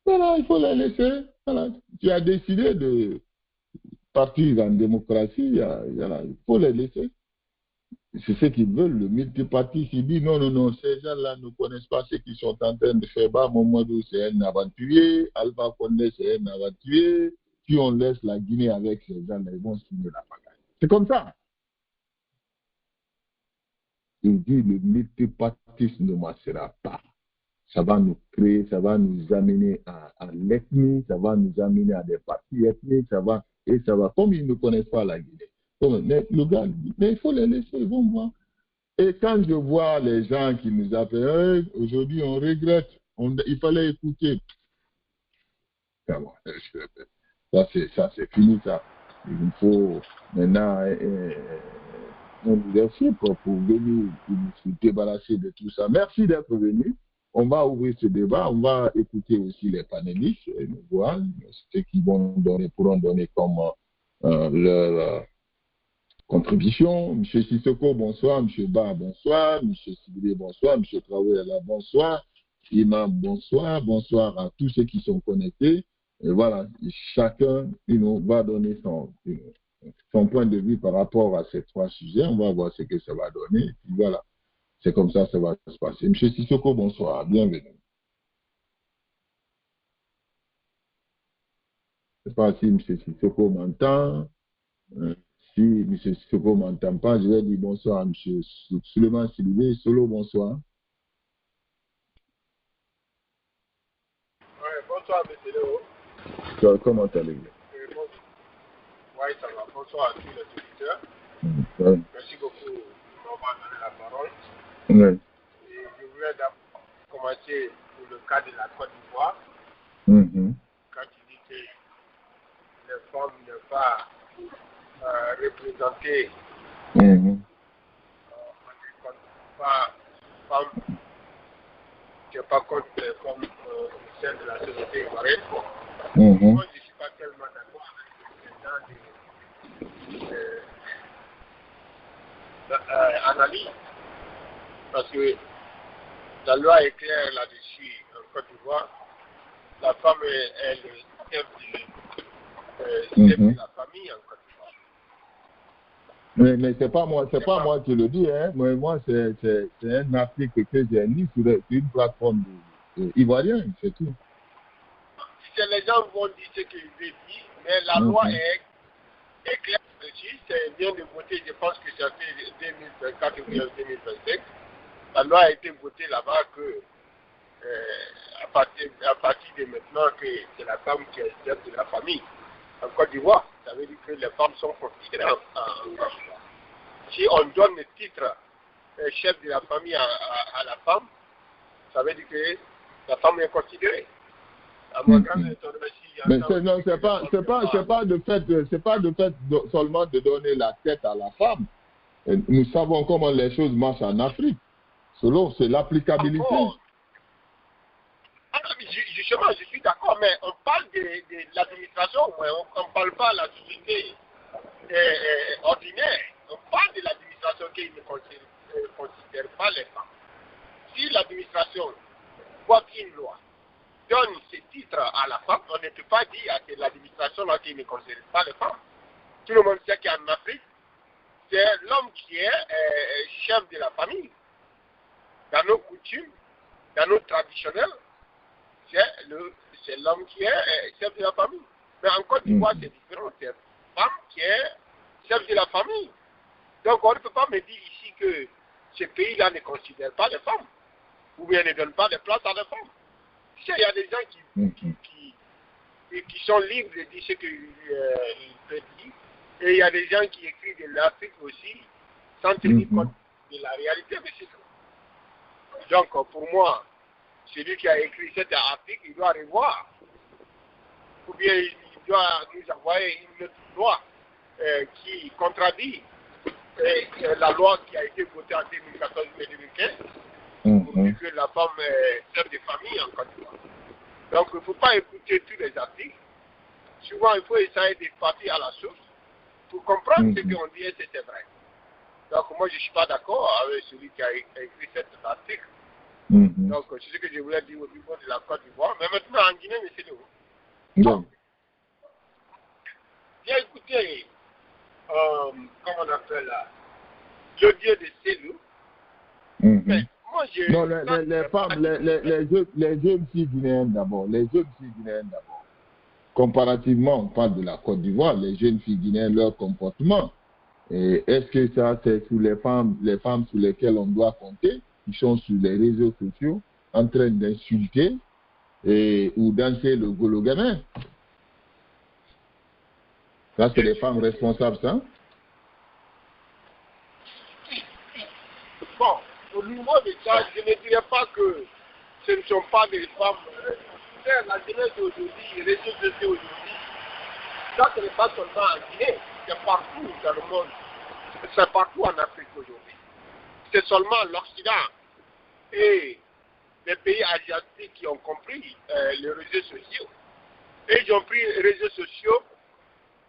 Voilà, il faut les laisser. Voilà. Tu as décidé de partir en démocratie, il faut les laisser. C'est ce qu'ils veulent, le multipartisme. Ils disent non, ces gens-là ne connaissent pas ce qu'ils sont en train de faire. Mamadou, c'est un aventurier. Alpha Condé, c'est un aventurier. Si on laisse la Guinée avec ces gens-là, ils vont signer la pagaille. C'est comme ça. Il dit le multipartisme ne marchera pas. Ça va nous créer, ça va nous amener à l'ethnie, ça va nous amener à des partis ethniques, ça va, comme ils ne connaissent pas la Guinée. Mais il faut les laisser, ils vont voir. Et quand je vois les gens qui nous appellent, hey, aujourd'hui on regrette, il fallait écouter. Ça c'est fini ça. Il faut maintenant un leadership pour venir se débarrasser de tout ça. Merci d'être venu. On va ouvrir ce débat, on va écouter aussi les panélistes, et nous voir ceux qui pourront donner comme leur contribution. M. Sissoko, bonsoir. M. Ba, bonsoir. M. Sibilé, bonsoir. M. Traoré, bonsoir. Imam, bonsoir. Bonsoir à tous ceux qui sont connectés. Et voilà, chacun va donner son point de vue par rapport à ces trois sujets. On va voir ce que ça va donner. Et puis voilà. C'est comme ça que ça va se passer. M. Sissoko, bonsoir, bienvenue. Je ne sais pas si M. Sissoko m'entend. Si M. Sissoko ne m'entend pas, je vais dire bonsoir à M. Suleiman Silibé. Solo, bonsoir. Oui, bonsoir, M. Léo. Comment allez-vous? Oui, ça va. Bonsoir à tous les auditeurs. Merci beaucoup de m'avoir donné la parole. Oui. Et je voulais commencer pour le cas de la Côte d'Ivoire. Quand tu dis que les femmes ne sont pas représentées, on ne compte pas femmes, tu n'es pas contre les femmes au sein de la société ivoirienne. Moi, je ne suis pas tellement d'accord avec les gens d'analyse. Parce que la loi est claire là-dessus en Côte d'Ivoire. La femme est le chef de la famille en Côte d'Ivoire. Mais c'est pas moi qui le dis, hein. Moi c'est un article que j'ai mis sur une plateforme ivoirienne, c'est tout. Les gens vont dire ce qu'ils veulent dire, mais la loi est claire là-dessus. C'est bien de voter, je pense que c'est en 2024 ou 2025. La loi a été votée là-bas que à partir de maintenant que c'est la femme qui est chef de la famille en Côte d'Ivoire. Ça veut dire que les femmes sont considérées en Côte d'Ivoire. Si on donne le titre chef de la famille à la femme, ça veut dire que la femme est considérée. À mon grand mais c'est pas de fait seulement de donner la tête à la femme. Nous savons comment les choses marchent en Afrique. Selon, c'est l'applicabilité. justement, je suis d'accord, mais on parle de l'administration, on ne parle pas de la société ordinaire. On parle de l'administration qui ne considère pas les femmes. Si l'administration, voit une loi, donne ces titres à la femme, on ne peut pas dire que l'administration qui ne considère pas les femmes. Tout le monde sait qu'en Afrique, c'est l'homme qui est chef de la famille. Dans nos coutumes, dans nos traditionnels, c'est l'homme qui est chef de la famille. Mais en Côte d'Ivoire, c'est différent. C'est la femme qui est chef de la famille. Donc, on ne peut pas me dire ici que ce pays-là ne considère pas les femmes, ou bien ne donne pas de place à les femmes. Tu sais, il y a des gens qui sont libres de dire ce qu'ils peuvent dire, et il y a des gens qui écrivent de l'Afrique aussi, sans tenir compte de la réalité, mais c'est tout. Donc, pour moi, celui qui a écrit cet article, il doit revoir, ou bien il doit nous envoyer une autre loi qui contradit la loi qui a été votée en 2014 et 2015 pour dire que la femme est chef de famille en Côte d'Ivoire. Donc il ne faut pas écouter tous les articles. Souvent il faut essayer de partir à la source pour comprendre ce qu'on dit et c'est vrai. Donc moi je ne suis pas d'accord avec celui qui a écrit cet article. Donc c'est ce que je voulais dire au niveau de la Côte d'Ivoire. Mais maintenant en Guinée, mais c'est où? Donc, j'ai écouté comment on appelle là, l'audio de Célou. Mais moi, non, les femmes, les jeunes filles guinéennes d'abord. Comparativement, on parle de la Côte d'Ivoire, les jeunes filles guinéennes, leur comportement. Est-ce que ça, c'est sur les femmes sur lesquelles on doit compter, qui sont sur les réseaux sociaux, en train d'insulter ou danser le golo gamin? Ça, c'est les femmes responsables, ça? Bon, au niveau de ça, je ne dirais pas que ce ne sont pas des femmes. La jeunesse d'aujourd'hui, les réseaux sociaux aujourd'hui, ça, ce n'est pas seulement en Guinée, c'est partout dans le monde. C'est partout en Afrique aujourd'hui. C'est seulement l'Occident et les pays asiatiques qui ont compris les réseaux sociaux. Et ils ont pris les réseaux sociaux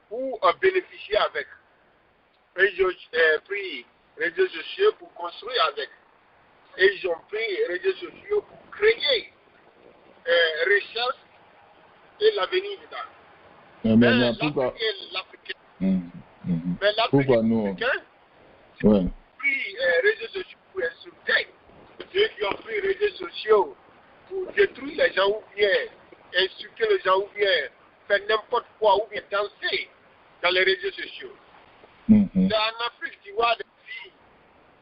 pour bénéficier avec. Et ils ont pris les réseaux sociaux pour construire avec. Et ils ont pris les réseaux sociaux pour créer recherche et l'avenir dedans. Mais l'Africain, ouais. pris les réseaux sociaux pour insulter. Ceux qui ont pris les réseaux sociaux pour détruire les gens ou bien insulter les gens ou bien faire n'importe quoi ou bien danser dans les réseaux sociaux. C'est en Afrique, tu vois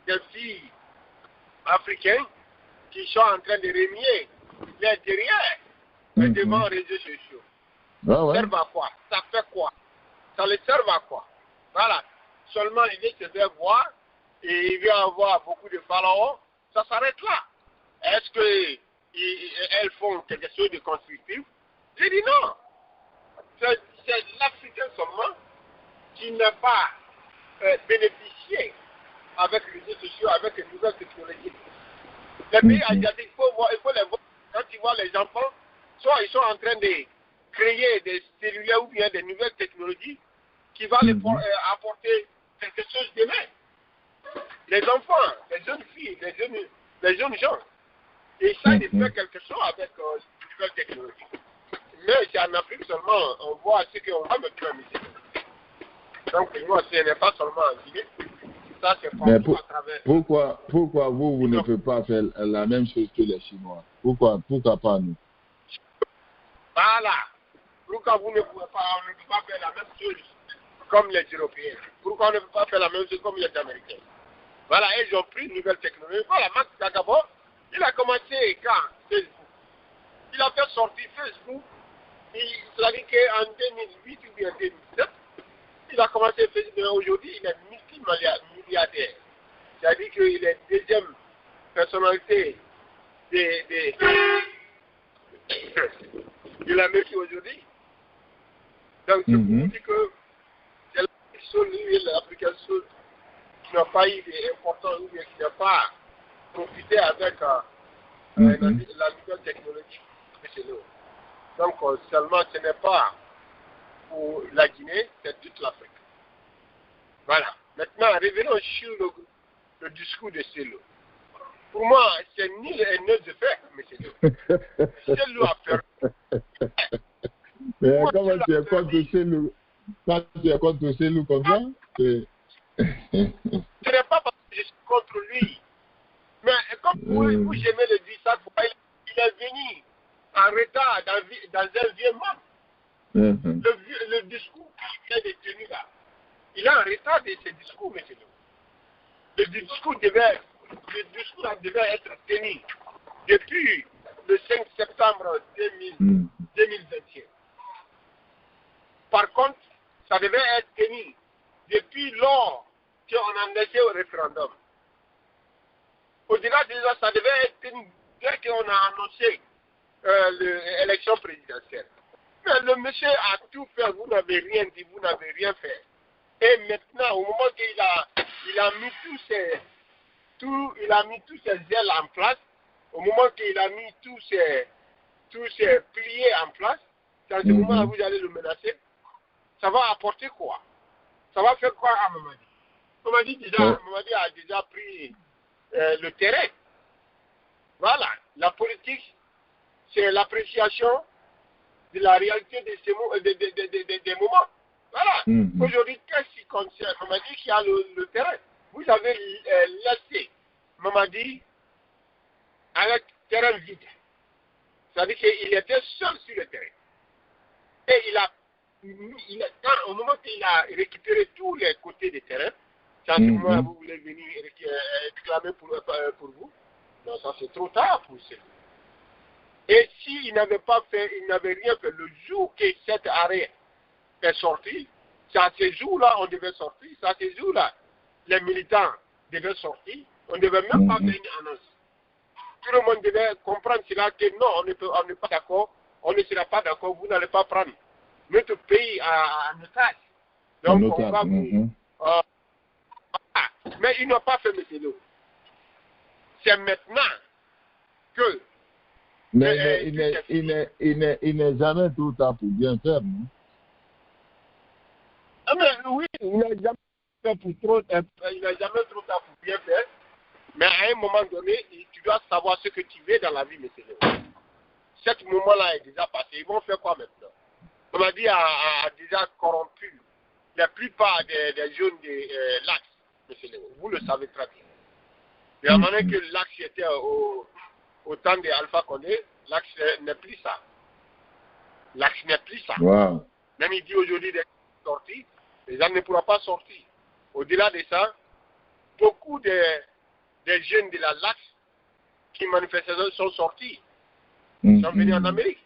des filles africaines qui sont en train de renier les derrière devant les réseaux sociaux. Ça sert à quoi? Ça fait quoi? Ça les sert à quoi? Voilà. Seulement l'idée c'est de voir et il va avoir beaucoup de followers. Ça s'arrête là. Est-ce qu'elles font quelque chose de constructif? J'ai dit non. C'est l'Africain seulement qui n'a pas bénéficié avec les réseaux sociaux, avec les nouvelles technologies. Les pays asiatiques, il faut les voir. Quand tu vois les enfants, soit ils sont en train de créer des cellulaires ou bien des nouvelles technologies qui vont les apporter quelque chose de bien. Les enfants, les jeunes filles, les jeunes gens, essayent de faire quelque chose avec les nouvelles technologies. Mais c'est en Afrique seulement, on voit ce qu'on va me permettre. Donc, moi, ce n'est pas seulement en Guinée. Ça, c'est à travers. Pourquoi vous ne pouvez pas faire la même chose que les Chinois? Pourquoi pas nous? Voilà. Pourquoi vous ne pouvez pas, on ne peut pas faire la même chose comme les Européens? Pourquoi on ne peut pas faire la même chose comme les Américains? Voilà, ils ont pris une nouvelle technologie. Voilà, Max Dagabo, il a commencé quand? Facebook. Il a fait sortir Facebook. Il a dit qu'en 2008 ou bien 2007, il a commencé Facebook, mais aujourd'hui, il est multimilliardaire. C'est-à-dire qu'il est deuxième personnalité de l'Amérique aujourd'hui. Donc, c'est pour vous dire que c'est l'Africain Sud qui n'a pas eu d'importance ou bien qui n'a pas profité avec la nouvelle technologie. monsieur Léo. Donc, seulement, ce n'est pas pour la Guinée, c'est toute l'Afrique. Voilà. Maintenant, revenons sur le discours de Cellou. Pour moi, c'est nul et nul de faire, monsieur Léo. Cellou a perdu. Mais comment tu es contre Cellou? Quand tu es contre Cellou comme ça, ce n'est pas parce que je suis contre lui. Mais comme vous j'aimais le dire ça, il est venu en retard dans un vieux monde. Le discours qu'il vient de tenir là, il est en retard de ce discours, monsieur. Le discours devait être tenu depuis le 5 septembre 2021. Par contre, ça devait être tenu depuis lors qu'on en était au référendum. Au-delà de ça, ça devait être tenu dès qu'on a annoncé l'élection présidentielle. Mais le monsieur a tout fait, vous n'avez rien dit, vous n'avez rien fait. Et maintenant, au moment qu'il a mis tous ses ailes en place, au moment qu'il a mis tous ses piliers en place, c'est à ce moment-là vous allez le menacer. Ça va apporter quoi? Ça va faire quoi à Mamadi? Mamadi a déjà pris le terrain. Voilà. La politique, c'est l'appréciation de la réalité des moments. Voilà. Aujourd'hui, qu'est-ce qui concerne Mamadi qui a le terrain? Vous avez laissé Mamadi avec terrain vide. C'est-à-dire qu'il était seul sur le terrain. Et au moment qu'il a récupéré tous les côtés du terrain, c'est à ce moment-là vous voulez venir réclamer pour vous. Non, ça c'est trop tard pour ça. Et s'il n'avait pas fait, il n'avait rien fait le jour que cet arrêt est sorti, c'est à ce jour-là on devait sortir, c'est à ce jour-là les militants devaient sortir, on ne devait même pas faire une annonce. Tout le monde devait comprendre cela que non, on n'est pas d'accord, on ne sera pas d'accord, vous n'allez pas prendre notre pays en otage. Donc on va vous... mais ils n'ont pas fait météo. C'est maintenant que... Mais il n'est jamais tout tard pour bien faire, non? Mais oui, il n'a jamais trop tard pour bien faire. Mais à un moment donné, tu dois savoir ce que tu veux dans la vie, monsieur Léo. Cet moment-là est déjà passé. Ils vont faire quoi maintenant? On m'a dit a déjà corrompu la plupart des jeunes de l'Axe, monsieur Léo. Vous le savez très bien. De la manière que l'Axe était au temps d'Alpha Condé, l'Axe n'est plus ça. L'Axe n'est plus ça. Wow. Même il dit aujourd'hui d'être sorti, les gens ne pourront pas sortir. Au-delà de ça, beaucoup des jeunes de la LAX qui manifestaient sont sortis. Ils sont venus en Amérique.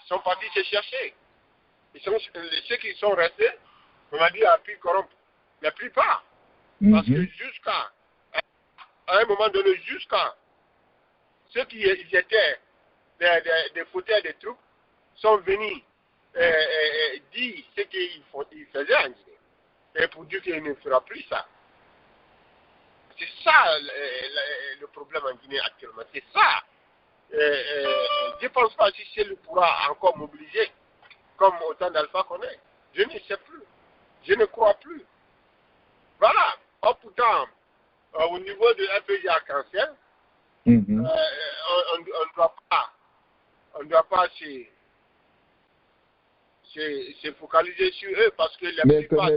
Ils sont partis se chercher. Ceux qui sont restés, on m'a dit, a pu corrompre. La plupart. Parce que jusqu'à un moment donné, jusqu'à ceux qui étaient des fauteurs des troupes sont venus dire ce qu'ils faisaient en Guinée. Et pour dire qu'il ne fera plus ça. C'est ça le problème en Guinée actuellement. C'est ça. Je ne pense pas si Cellou pourra encore mobiliser comme au temps d'Alpha Condé. Je ne sais plus. Je ne crois plus. Voilà. Oh, pourtant, au niveau de FPJ arc-en-ciel, on ne doit pas se focaliser sur eux parce que la plupart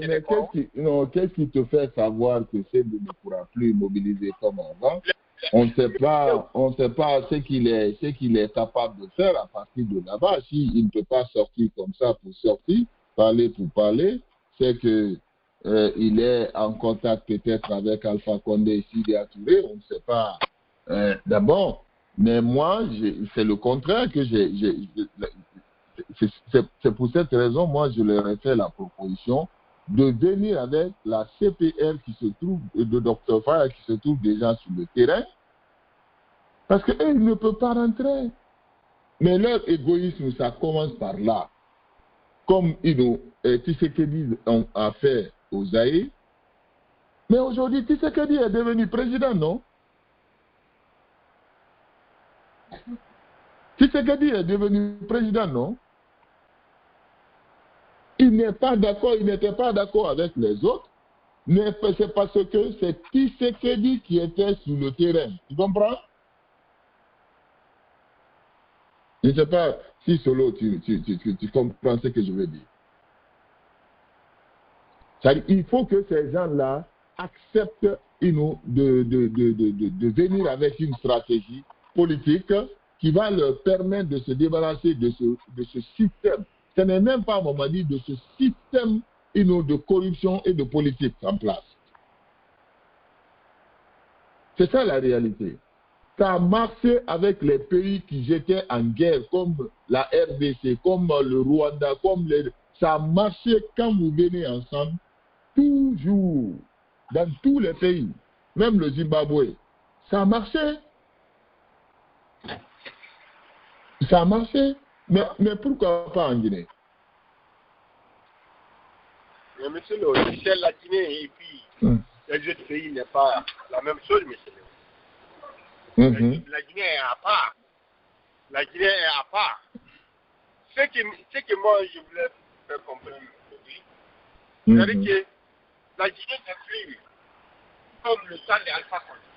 qu'est-ce qui te fait savoir que Cellou ne pourra plus mobiliser comme avant? On ne sait pas ce qu'il est capable de faire à partir de là-bas. S'il ne peut pas sortir comme ça pour sortir, parler pour parler, c'est que il est en contact peut-être avec Alpha Condé, Sidi Touré, on ne sait pas. D'abord, mais moi, c'est le contraire que c'est pour cette raison, moi, je leur ai fait la proposition de venir avec la CPR qui se trouve, de Dr. Faye qui se trouve déjà sur le terrain, parce qu'eux, ils ne peuvent pas rentrer. Mais leur égoïsme, ça commence par là. Comme Tshisekedi a fait aux Zaïre. Mais aujourd'hui, Tshisekedi est devenu président, non? Tshisekedi est devenu président, non? Il n'est pas d'accord, il n'était pas d'accord avec les autres, mais c'est parce que c'est Tshisekedi qui était sur le terrain. Tu comprends? Je ne sais pas si Solo, tu comprends ce que je veux dire. C'est-à-dire, il faut que ces gens-là acceptent de venir avec une stratégie politique qui va leur permettre de se débarrasser de ce système. Ce n'est même pas, on m'a dit, de ce système de corruption et de politique en place. C'est ça la réalité. Ça a marché avec les pays qui étaient en guerre, comme la RDC, comme le Rwanda, ça a marché quand vous venez ensemble, toujours, dans tous les pays, même le Zimbabwe. Ça a marché. Ça a marché. Mais pourquoi pas en Guinée? Mais monsieur Léo, c'est la Guinée et puis les autres pays n'est pas la même chose, monsieur Léo. La Guinée est à part. La Guinée est à part. Ce que moi je voulais faire comprendre aujourd'hui, c'est-à-dire que la Guinée n'est plus comme le temps d'Alpha Condé.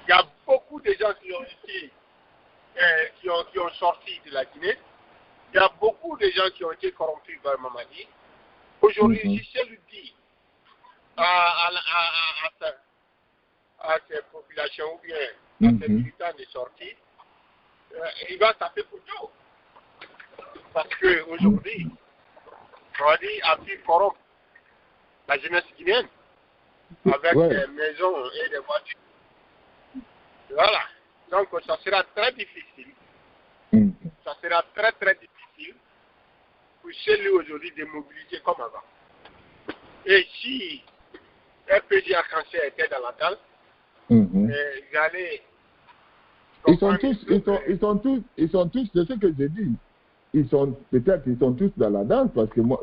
Il y a beaucoup de gens qui ont été qui ont sorti de la Guinée. Il y a beaucoup de gens qui ont été corrompus par Mamadi. Aujourd'hui, si je lui dis à ces populations ou bien à ces militants de sortir, il va taper pour tout. Parce qu'aujourd'hui, Mamadi a pu corrompre la jeunesse guinéenne avec des maisons et des voitures. Voilà. Donc, ça sera très difficile. Ça sera très, très difficile pour chez lui aujourd'hui de mobiliser comme avant. Et si RPG Arc-en-Ciel était dans la dalle, ils allaient... Ils sont tous, c'est ce que j'ai dit. Peut-être qu'ils sont tous dans la danse parce que nous,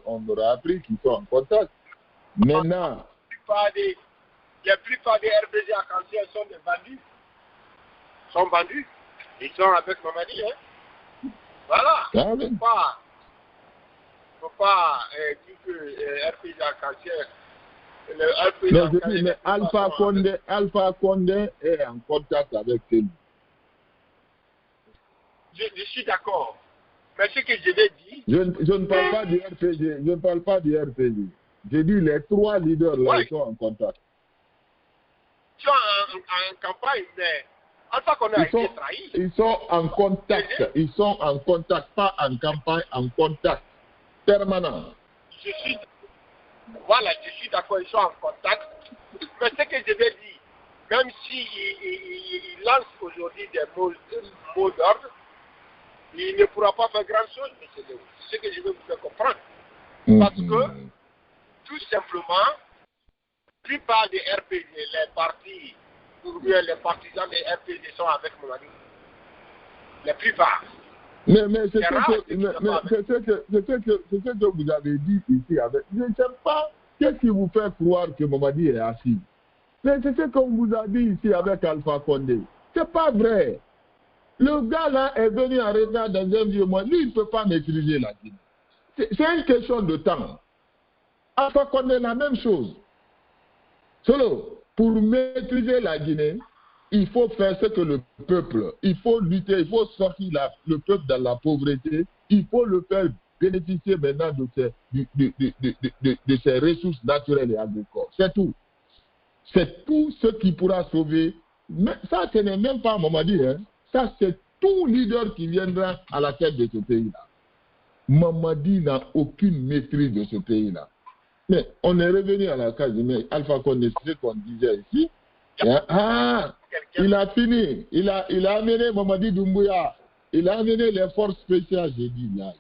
on aura appris qu'ils sont en contact. Maintenant... La plupart des RPG Arc-en-Ciel sont des bandits. Sont bandus. Ils sont avec Mamadi. Hein? Voilà. Il ne faut pas dire que RPG Arc-en-Ciel. Mais Alpha Condé est en contact avec lui. Je suis d'accord. Mais ce que je vais dire... Je ne parle pas du RPG. Je ne parle pas du RPG. J'ai dit les trois leaders là, ils sont en contact. Ils sont en campagne, mais Alpha Condé a été trahi. Ils sont en contact. Ils sont en contact, pas en campagne, en contact permanent. Je suis d'accord, ils sont en contact. Mais ce que je vais dire, même s'il lance aujourd'hui des mots d'ordre, il ne pourra pas faire grand chose, monsieur Léo. C'est ce que je veux vous faire comprendre. Parce que, tout simplement, la plupart des RPG, les partis, ou bien les partisans des RPG sont avec Mamadi. La plupart. Mais c'est ce que vous avez dit ici. Je ne sais pas qu'est-ce qui vous fait croire que Mamadi est assis. Mais c'est ce qu'on vous a dit ici avec Alpha Condé. C'est pas vrai. Le gars là est venu en retard dans un vieux mois. Lui, il ne peut pas maîtriser la Guinée. C'est une question de temps. Alpha Condé, la même chose. Solo, pour maîtriser la Guinée, il faut faire ce que le peuple, il faut lutter, il faut sortir le peuple dans la pauvreté, il faut le faire bénéficier maintenant de ses ressources naturelles et agricoles. C'est tout. C'est tout ce qui pourra sauver. Mais ça, ce n'est même pas Mamadi. Hein. Ça, c'est tout leader qui viendra à la tête de ce pays-là. Mamadi n'a aucune maîtrise de ce pays-là. Mais on est revenu à la case, mais Alpha Condé, c'est ce qu'on disait ici. Il a fini. Il a amené Mamadi Doumbouya. Il a amené les forces spéciales. J'ai dit, là.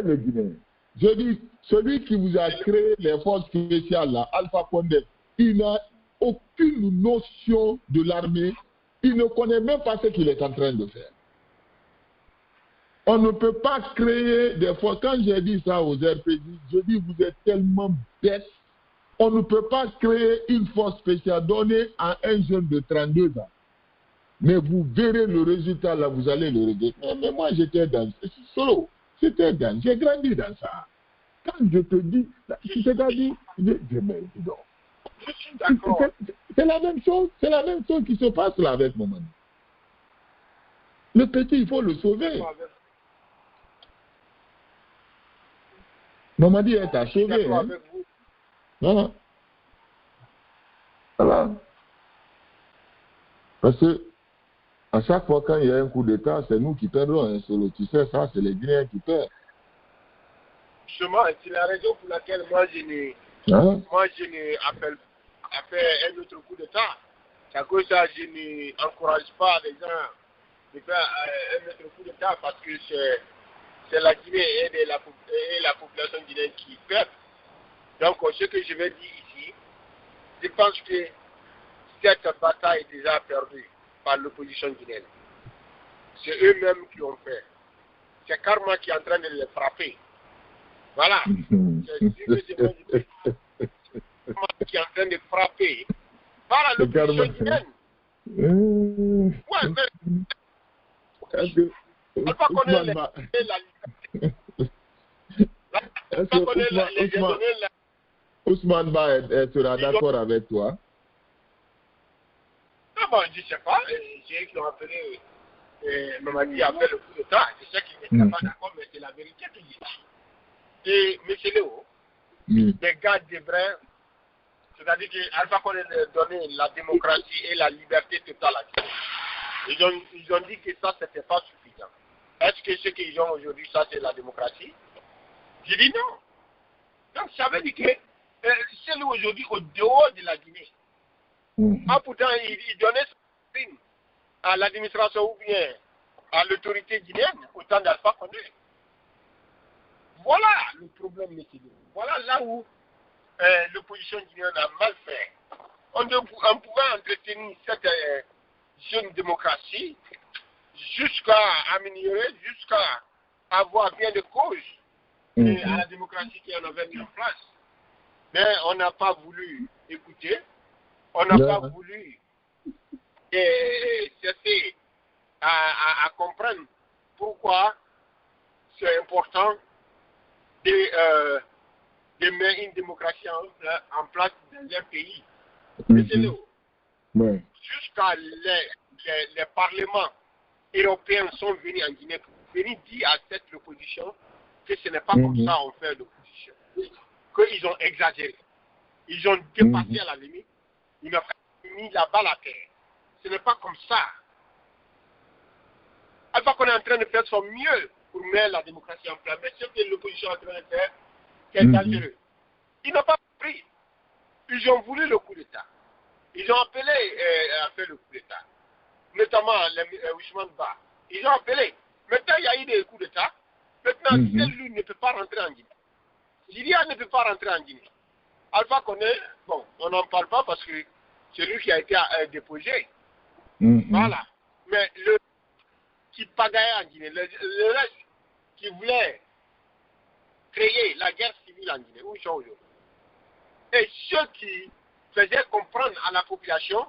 Le Guinéen. Je dis, celui qui vous a créé les forces spéciales, là, Alpha Condé, il n'a aucune notion de l'armée. Il ne connaît même pas ce qu'il est en train de faire. On ne peut pas créer des forces. Quand j'ai dit ça aux RPG, je dis, vous êtes tellement bêtes. On ne peut pas créer une force spéciale donnée à un jeune de 32 ans. Mais vous verrez le résultat là, vous allez le regretter. Mais moi, j'étais dans solo. J'ai grandi dans ça. Quand je te dis, c'est-à-dire, mais dis donc. Je suis d'accord. C'est la même chose qui se passe là avec Mamadi. Le petit, il faut le sauver. Mamadi est à sauver. Hein? Voilà. Voilà. Parce que à chaque fois quand il y a un coup d'État, c'est nous qui perdons. Hein, solo. Tu sais, ça, c'est les Guinéens qui perdent. Justement, c'est la raison pour laquelle moi je n'ai appelle un autre coup d'État. C'est à cause de ça je n'encourage pas les gens de faire un autre coup d'État parce que c'est la Guinée et la population guinéenne qui perd. Donc ce que je vais dire ici, je pense que cette bataille est déjà perdue par l'opposition guinéenne. C'est eux-mêmes qui ont fait. C'est Karma qui est en train de les frapper. Voilà. C'est qui est en train de frapper. Voilà l'opposition guinéenne. Ouais, mais Alpha Condé les la liberté. Ousmane Ba sera d'accord avec toi? Non, bon, je ne sais pas. C'est eux qui ont appelé Mamadi a fait le coup d'État. Je sais qu'il n'était pas d'accord, mais c'est la vérité qu'il dit. Et M. Léo, les gars devraient, c'est-à-dire qu'Alpha Condé donner la démocratie et la liberté totale à Guinée. Ils ont dit que ça, ce n'était pas suffisant. Est-ce que ce qu'ils ont aujourd'hui, ça, c'est la démocratie? J'ai dit non. Donc, ça veut dire que c'est lui aujourd'hui au dehors de la Guinée. Ah, pourtant, il donnait son signe à l'administration ou bien à l'autorité guinéenne au temps d'Alpha Condé. Voilà le problème, monsieur. Voilà là où l'opposition guinéenne a mal fait. On pouvait entretenir cette jeune démocratie jusqu'à améliorer, jusqu'à avoir bien de causes à la démocratie qu'on avait mis en place. Mais on n'a pas voulu écouter, on n'a pas voulu chercher à comprendre pourquoi c'est important de mettre une démocratie en place dans un pays. Jusqu'à les parlements européens sont venus en Guinée pour venir dire à cette opposition que ce n'est pas comme ça qu'on fait l'opposition. Qu'ils ont exagéré. Ils ont dépassé à la limite. Ils ont mis la balle à terre. Ce n'est pas comme ça. Alpha qu'on est en train de faire son mieux pour mettre la démocratie en place. Mais ce que l'opposition est en train de faire, c'est dangereux. Ils n'ont pas pris. Ils ont voulu le coup d'État. Ils ont appelé à faire le coup d'État. Notamment Ousmane Ba. Ils ont appelé. Maintenant, il y a eu des coups d'État. Maintenant, lui ne peut pas rentrer en Guinée. Syria ne peut pas rentrer en Guinée. Alpha Condé, bon, on n'en parle pas parce que c'est lui qui a été déposé. Voilà. Mais le qui pagaillait en Guinée, le reste qui voulait créer la guerre civile en Guinée, où ils sont aujourd'hui. Et ceux qui faisaient comprendre à la population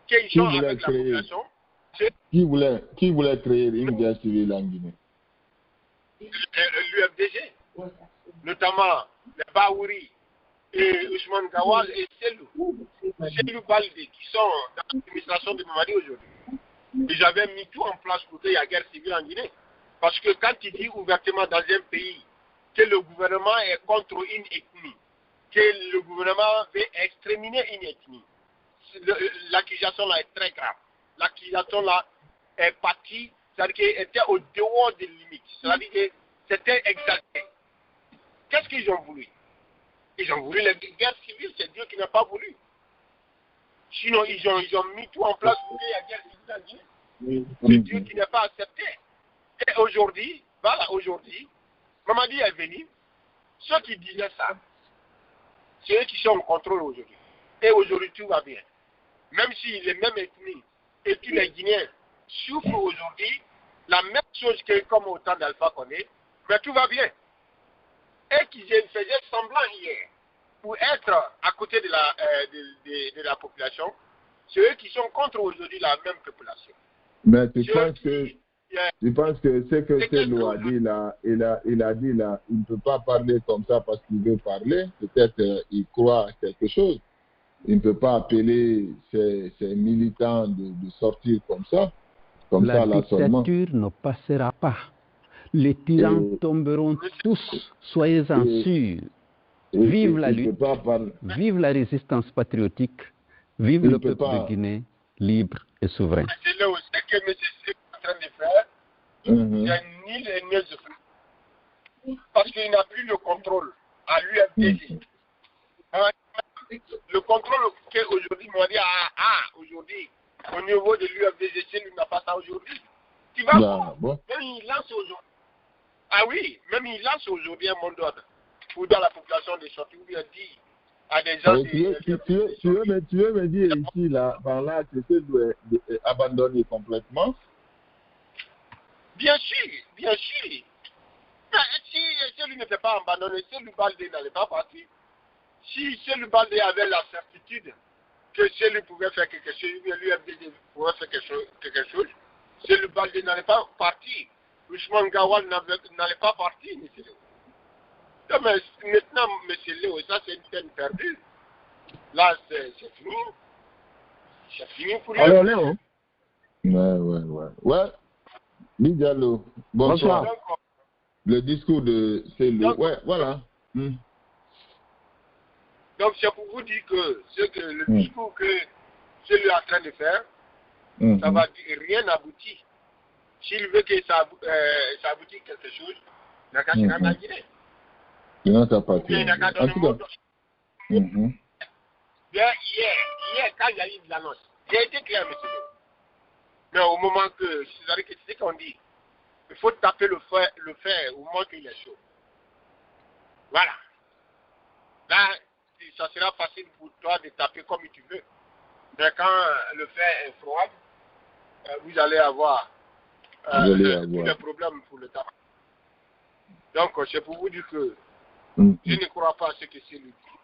qu'ils sont avec la population, c'est qui voulait créer une guerre civile en Guinée? L'UFDG, notamment les Baouri et Ousmane Gawal et Selou Balde qui sont dans l'administration de Mamadi aujourd'hui. Ils avaient mis tout en place pour qu'il y ait la guerre civile en Guinée. Parce que quand il dit ouvertement dans un pays que le gouvernement est contre une ethnie, que le gouvernement veut exterminer une ethnie, l'accusation là est très grave. L'accusation là est partie, c'est-à-dire qu'elle était au dehors des limites. C'est-à-dire que c'était exagéré. Qu'est-ce qu'ils ont voulu? Ils ont voulu la guerre civile, c'est Dieu qui n'a pas voulu. Sinon, ils ont mis tout en place pour qu'il y ait la guerre civile en Guinée. C'est Dieu qui n'a pas accepté. Et aujourd'hui, voilà, aujourd'hui, Mamadi est venu. Ceux qui disaient ça, c'est eux qui sont en contrôle aujourd'hui. Et aujourd'hui, tout va bien. Même si les mêmes ethnies et tous les Guinéens souffrent aujourd'hui, la même chose que comme au temps d'Alpha Condé, mais tout va bien. Et qu'ils faisaient semblant hier pour être à côté de la population, c'est eux qui sont contre aujourd'hui la même population. Mais tu penses que ce que Celo a dit là, il a dit là, il ne peut pas parler comme ça parce qu'il veut parler. Peut-être il croit à quelque chose. Il ne peut pas appeler ses militants de sortir comme ça La là seulement. dictature ne passera pas. Les tyrans tomberont tous, soyez-en sûrs. Vive la lutte, vive la résistance patriotique, vive le peuple de Guinée, libre et souverain. C'est là où ce que M. Selo est en train de faire, c'est ni les ni les parce qu'il n'a plus le contrôle à l'UFDG. Le contrôle qu'aujourd'hui, aujourd'hui, au niveau de l'UFDG, Selo n'a pas ça aujourd'hui. Tu vas voir, même il lance aujourd'hui. Ah oui, même il lance aujourd'hui un mot d'ordre pour dans la population de sortir, où il a dit à des gens... Tu veux me dire ici, là, par là, que c'est abandonné complètement? Bien sûr, bien sûr. Mais si celui n'était pas abandonné, Cellou Baldé n'allait pas partir. Si Cellou Baldé avait la certitude que Cellou pouvait faire quelque chose, l'UFDG pouvait faire quelque chose, Cellou Baldé n'allait pas partir. Ousmane Gawal n'allait pas partir, M. Léo. Non, mais maintenant, M. Léo, ça c'est une peine perdue. Là, c'est fini. C'est fini pour lui. Alors, Léo? Ouais. Diallo, bonsoir. Le discours de Cellou. Ouais, voilà. Donc, c'est pour vous dire que, le discours que Cellou est en train de faire, ça va dire rien n'aboutit. S'il veut que ça aboutisse quelque chose, il n'a qu'à se rendre en Guinée. Il n'a qu'à partir. Il n'a qu'à donner un mot d'ordre. Hier, quand il y a eu de l'annonce, j'ai été clair, monsieur. Mais au moment que, c'est-à-dire que c'est ce qu'on dit, il faut taper le fer au moment qu'il est chaud. Voilà. Là, ça sera facile pour toi de taper comme tu veux. Mais quand le fer est froid, vous allez avoir tous les problèmes pour le tabac. Donc, c'est pour vous dire que je ne crois pas à ce que c'est lui dit.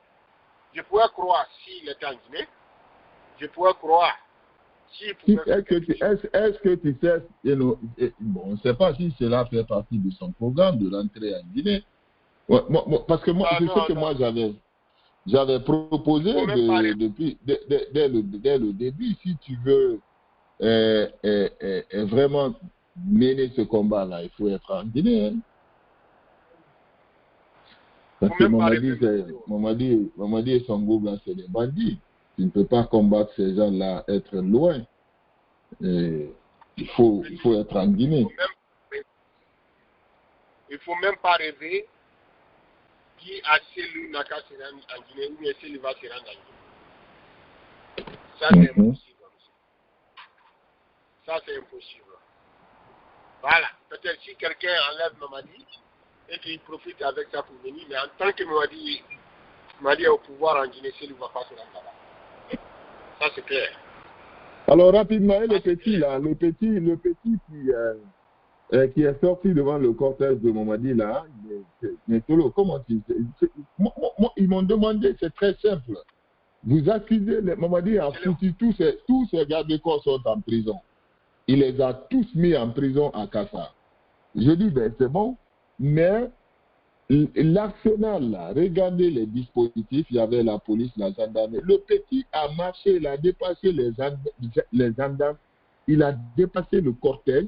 Je pourrais croire s'il était en Guinée. Je pourrais croire s'il pouvait... Est-ce que tu sais... Bon, on ne sait pas si cela fait partie de son programme de rentrer en Guinée. Ouais, parce que moi, c'est ce que moi j'avais proposé dès le début. Si tu veux vraiment mener ce combat-là, il faut être en Guinée. Hein. Parce que Mamadi et son groupe, là, c'est des bandits. Tu ne peux pas combattre ces gens-là, être loin. Il faut être en Guinée. Il ne faut même pas rêver qui a Cellou n'a qu'à se rendre en Guinée ou bien Cellou va se rendre en Guinée. Ça, c'est impossible. Ça, c'est impossible. Voilà. Peut-être si quelqu'un enlève Mamadi et qu'il profite avec ça pour venir, mais en tant que Mamadi est au pouvoir en Guinée, Cellou ne va pas se rendre là-bas. Ça, c'est clair. Alors, rapidement, le petit qui est sorti devant le cortège de Mamadi, là, mais comment tu sais? Ils m'ont demandé, c'est très simple. Vous accusez, Mamadi a foutu tous ces gardes-corps sont en prison. Il les a tous mis en prison à Kassa. Je dis, ben c'est bon, mais l'arsenal, là, regardez les dispositifs, il y avait la police, la gendarmerie. Le petit a marché, il a dépassé les gendarmes, il a dépassé le cortège.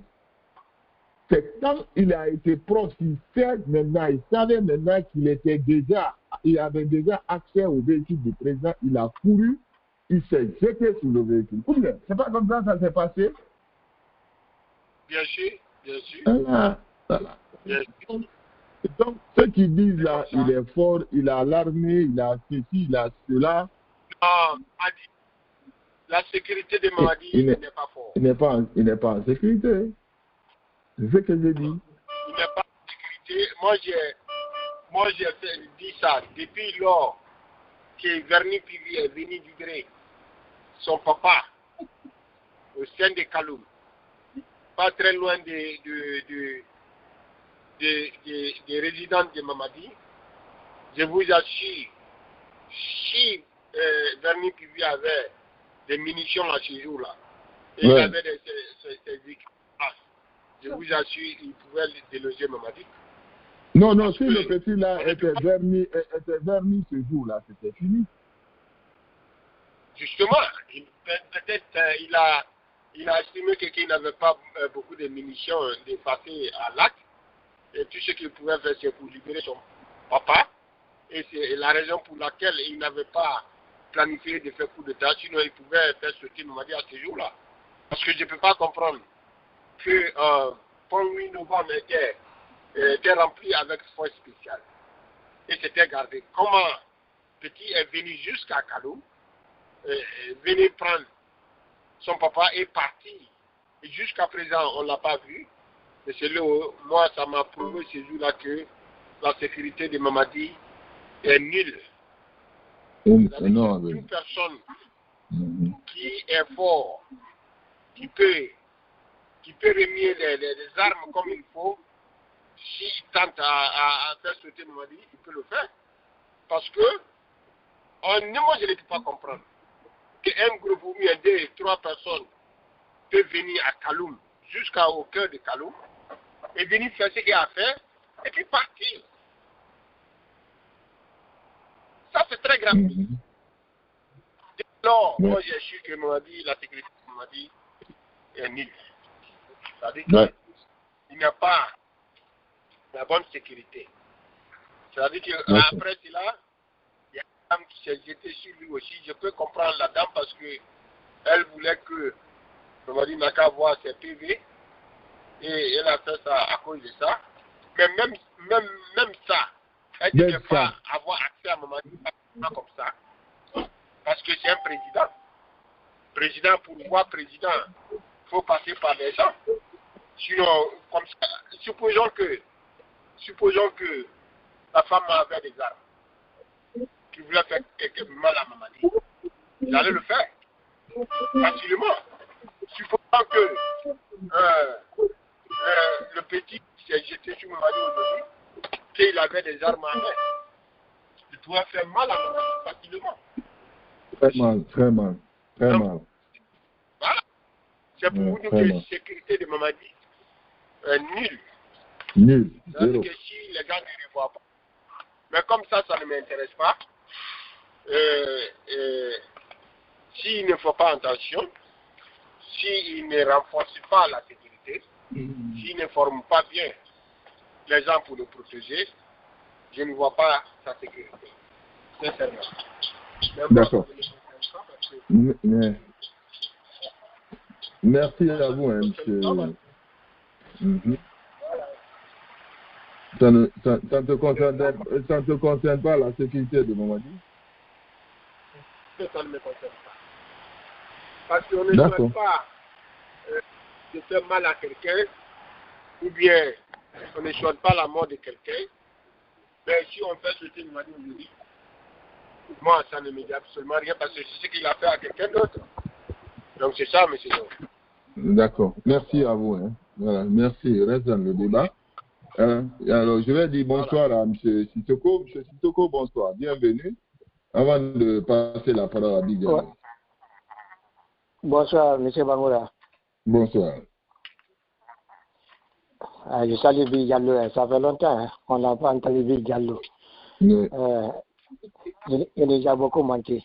C'est quand il a été proche, il savait maintenant qu'il avait déjà accès au véhicule du président, il a couru, il s'est jeté sur le véhicule. C'est pas comme ça s'est passé? Bien sûr, bien sûr. Voilà. Bien sûr. Donc, ceux qui disent là, il est fort, il a l'armée, il a ceci, il a cela. Non, la sécurité de Mamadi, il n'est pas fort. Il n'est pas en sécurité. C'est ce que j'ai dit. Il n'est pas en sécurité. Moi, j'ai dit ça depuis lors que Verny Pivi est venu livrer son papa au sein de Kaloum, pas très loin des résidents de Mamadi. Je vous assure, si Verny Pivi avait des munitions à ce jour-là, Et il avait ses équipes. Je vous assure, il pouvait déloger Mamadi. Non, non, si le petit là était verni ce jour-là, c'était fini. Justement, peut-être il a estimé que qu'il n'avait pas beaucoup de munitions de passer à l'acte. Et tout ce qu'il pouvait faire, c'est pour libérer son papa. Et c'est la raison pour laquelle il n'avait pas planifié de faire coup d'État. Sinon, il pouvait faire sortir Mamadi à ce jour-là. Parce que je ne peux pas comprendre que pont 8 novembre était rempli avec force spéciale. Et c'était gardé. Comment Petit est venu jusqu'à Kaloum, venir prendre son papa et partir. Et jusqu'à présent, on ne l'a pas vu. Mais c'est là où, moi, ça m'a prouvé ce jour-là que la sécurité de Mamadi est nulle. Non, une personne qui est fort, qui peut remuer les armes comme il faut, s'il tente à faire sauter Mamadi, il peut le faire. Parce que, moi je ne peux pas comprendre qu'un groupe ou bien 2, 3 personnes peuvent venir à Kaloum, jusqu'au cœur de Kaloum, et venir faire ce qu'il y a à faire, et puis partir. Ça, c'est très grave. Alors, moi, j'ai su que Mamadi, la sécurité de Mamadi est nulle. C'est-à-dire qu'il n'y a pas la bonne sécurité. C'est-à-dire qu'après cela, il y a une dame qui s'est jetée sur lui aussi. Je peux comprendre la dame parce qu'elle voulait que Mamadi n'a qu'à voir ses PV. Et elle a fait ça à cause de ça. Mais même ça, elle ne peut pas avoir accès à Mamadi comme ça. Parce que c'est un président. Président, pour voir président, il faut passer par les gens. Sinon, comme ça, supposons que la femme avait des armes, qui voulait faire quelque mal à Mamadi. Il allait le faire. Facilement. Supposons que le petit s'est jeté sur Mamadi aujourd'hui, qu'il avait des armes à main. Il pouvait faire mal à Mamadi facilement. Très mal. Voilà. C'est pour vous dire que la sécurité de Mamadi est nulle. C'est-à-dire que si les gens ne les voient pas. Mais comme ça, ça ne m'intéresse pas. S'il ne faut pas attention, s'il ne renforce pas la sécurité, s'il ne forme pas bien les gens pour le protéger, je ne vois pas sa sécurité. Sincèrement. D'accord. Merci à vous, monsieur. Ça ne te concerne pas la sécurité de Mamadi? Ça ne me concerne pas. Parce qu'on ne souhaite pas de faire mal à quelqu'un, ou bien on ne souhaite pas la mort de quelqu'un. Mais si on fait sauter Mamadi aujourd'hui, moi, ça ne me dit absolument rien parce que c'est ce qu'il a fait à quelqu'un d'autre. Donc c'est ça, monsieur. D'accord. Merci à vous. Voilà. Merci. Reste dans le débat. Alors, je vais dire bonsoir à M. Sitoko. M. Sitoko, bonsoir. Bienvenue. Avant de passer la parole à Bidjan. Ouais. Bonsoir, M. Bangoura. Bonsoir. Je salue Bidjan. Ça fait longtemps qu'on n'a pas entendu Bidjan. Il a déjà beaucoup manqué.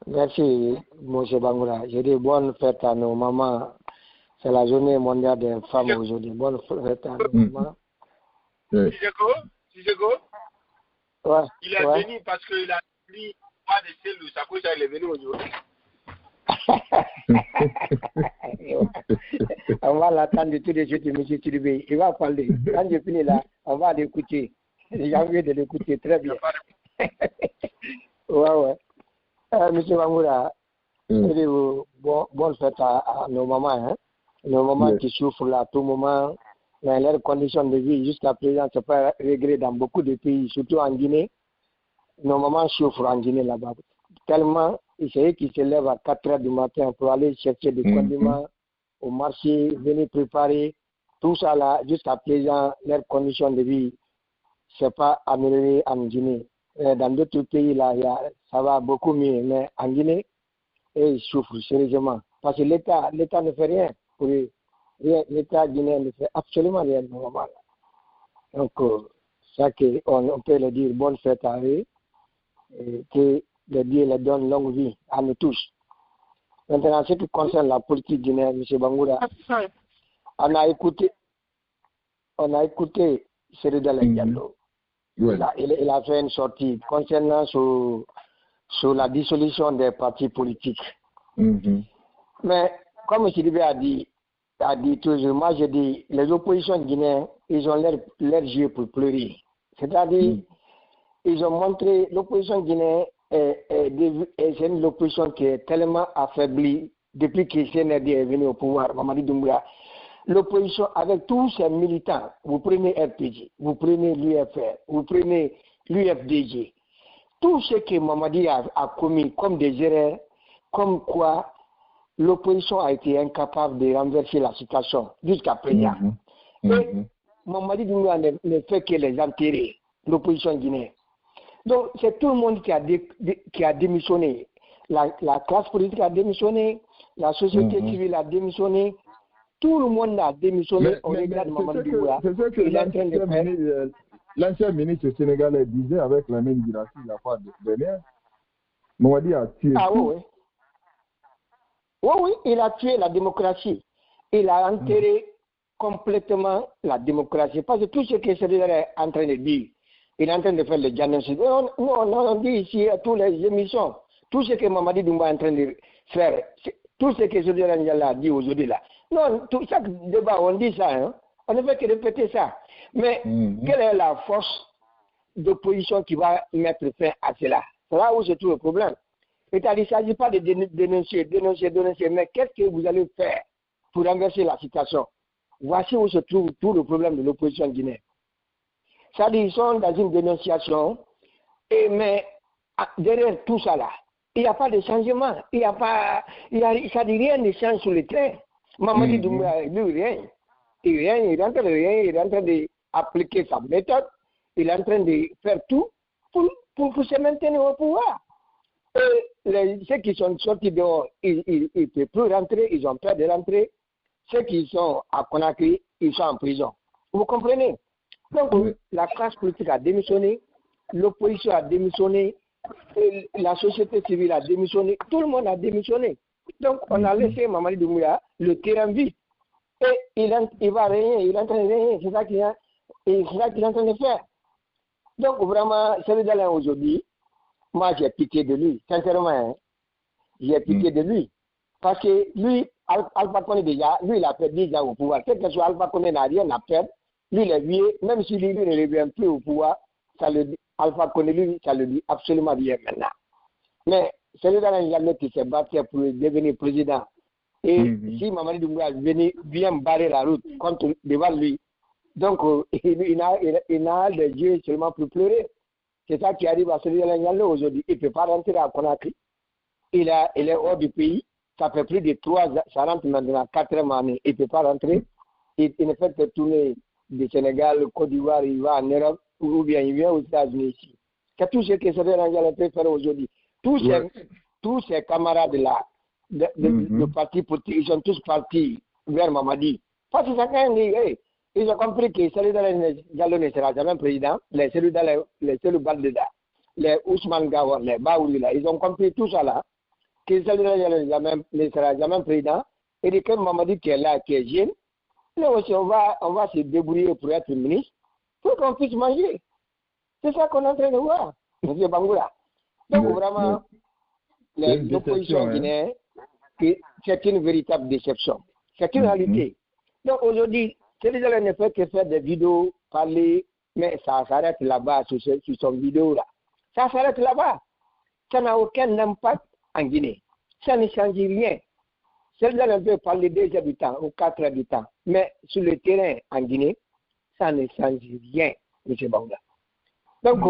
Merci, M. Bangoura. Je dis bonne fête à nos mamans. C'est la journée mondiale des femmes aujourd'hui. Bonne fête à nos mamans. Siseko, ouais, il est venu parce qu'il a pris pas de cellules. À cause ça, il est venu aujourd'hui. On va l'attendre tout de suite, M. Tilibé. Il va parler. Quand je finis là, on va l'écouter. J'ai envie de l'écouter très bien. Ouais. M. Bangoura, bonne fête à nos mamans. Hein? Nos mamans qui souffrent là, à tout moment, dans leurs conditions de vie, jusqu'à présent, c'est pas réglé dans beaucoup de pays, surtout en Guinée. Nos mamans souffrent en Guinée là-bas. Tellement, c'est eux qui se lèvent à 4 heures du matin pour aller chercher des condiments au marché, venir préparer. Tout ça là, jusqu'à présent, leurs conditions de vie, c'est pas amélioré en Guinée. Dans d'autres pays là, ça va beaucoup mieux, mais en Guinée, ils souffrent sérieusement. Parce que l'État ne fait rien pour eux. L'État guinéen ne fait absolument rien de normal. Donc, ça on peut le dire, bonne fête à eux, et que le Dieu leur donne longue vie à nous tous. Maintenant, ce qui concerne la politique guinéenne, M. Bangoura, on a écouté Cyril Diallo. Il a fait une sortie concernant sur la dissolution des partis politiques. Mais comme M. Dibé a dit toujours, moi je dis, les oppositions guinéennes, ils ont l'air yeux pour pleurer. C'est-à-dire, ils ont montré, l'opposition guinéenne, c'est une opposition qui est tellement affaiblie depuis que CNRD est venu au pouvoir, Mamadi Doumbouya. L'opposition, avec tous ses militants, vous prenez RPG, vous prenez l'UFR, vous prenez l'UFDG, tout ce que Mamadi a commis comme des erreurs, comme quoi l'opposition a été incapable de renverser la situation jusqu'à présent. Et Mamadi Doumbouya ne fait que les enterrer, l'opposition guinéenne. Donc, c'est tout le monde qui a démissionné. La classe politique a démissionné, la société civile a démissionné, tout le monde a démissionné. On regarde Mamadi Doumbouya. C'est ce que l'ancien ministre sénégalais disait avec la même Guirassy la fois dernière. Mamadi a tué. Oui, il a tué la démocratie. Il a enterré complètement la démocratie. Parce que tout ce que Cyril est en train de dire, il est en train de faire le diagnostic. On dit ici à toutes les émissions, tout ce que Mamadi Doumbouya est en train de faire, tout ce que Cyril a dit aujourd'hui là. Non, chaque débat, on dit ça. Hein? On ne fait que répéter ça. Mais quelle est la force d'opposition qui va mettre fin à cela? C'est là où se trouve le problème. C'est-à-dire, il ne s'agit pas de dénoncer, mais qu'est-ce que vous allez faire pour renverser la situation? Voici où se trouve tout le problème de l'opposition guinéenne. C'est-à-dire, ils sont dans une dénonciation, mais derrière tout ça là, il n'y a pas de changement. Ça dit rien ne change sur le terrain. Mamadi Doumbouya, lui, rien. Il est en train d'appliquer sa méthode, il est en train de faire tout pour se maintenir au pouvoir. Et ceux qui sont sortis dehors, ils ne peuvent plus rentrer, ils ont peur de rentrer. Ceux qui sont à Conakry, ils sont en prison. Vous comprenez? Donc, la classe politique a démissionné, l'opposition a démissionné, la société civile a démissionné, tout le monde a démissionné. Donc, on a laissé Mamadi Doumbouya le terrain vide. Et il va rien, il est en train de rien, c'est ça qu'il est en train de faire. Donc, vraiment, celui d'Alain aujourd'hui, moi j'ai pitié de lui, sincèrement, hein, j'ai pitié de lui. Parce que lui, Alpha Condé déjà, lui il a fait 10 ans au pouvoir. Quel que soit Alpha Condé n'a rien à perdre, lui il est vieux, même si lui ne revient plus au pouvoir, Alpha Condé lui, ça le dit absolument rien maintenant. Mais celui d'Alain qui s'est battu pour devenir président, et si Mamadi Doumbouya vient barrer la route devant lui, donc il n'a des yeux seulement pour pleurer. C'est ça qui arrive à celui d'Alain aujourd'hui. Il ne peut pas rentrer à Conakry. Il est hors du pays. Ça fait plus de 3 ans, ça rentre maintenant 4e année. Il ne peut pas rentrer. Il ne fait que tourner du Sénégal, Côte d'Ivoire, il va en Europe, ou bien il vient aux États-Unis ici. C'est tout ce que celui d'Alain peut faire aujourd'hui. Tous ces camarades-là, le parti politique, ils sont tous partis vers Mamadi. Parce que chacun dit, ils ont compris que celui d'Alain ne sera jamais président, les celui Baldeda, les Ousmane Gawar, les Baouli, ils ont compris tout ça là, que celui d'Alain ne sera jamais président, et que Mamadi qui est là, qui est jeune, nous aussi on va se débrouiller pour être ministre, pour qu'on puisse manger. C'est ça qu'on est en train de voir, M. Bangoura. Donc vraiment, l'opposition guinéenne, c'est une véritable déception. C'est une réalité. Donc aujourd'hui, Cyril ne fait que faire des vidéos, parler, mais ça s'arrête là-bas sur son vidéo là. Ça s'arrête là-bas. Ça n'a aucun impact en Guinée. Ça ne change rien. Cyril peut parler 2 habitants ou 4 habitants, mais sur le terrain en Guinée, ça ne change rien, M. Banga. Donc,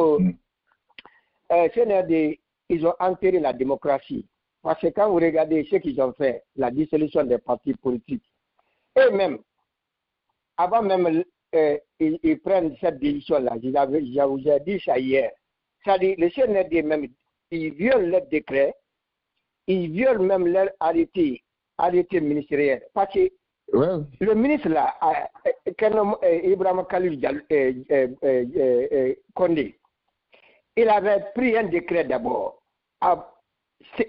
CNRD, ils ont enterré la démocratie. Parce que quand vous regardez ce qu'ils ont fait, la dissolution des partis politiques, eux-mêmes, avant même ils prennent cette décision-là, je vous ai dit ça hier, c'est-à-dire le CNRD même, ils violent leur décret, ils violent même leur arrêté arrêté ministériel. Parce que le ministre là, Ibrahim Khalil Condé, il avait pris un décret d'abord.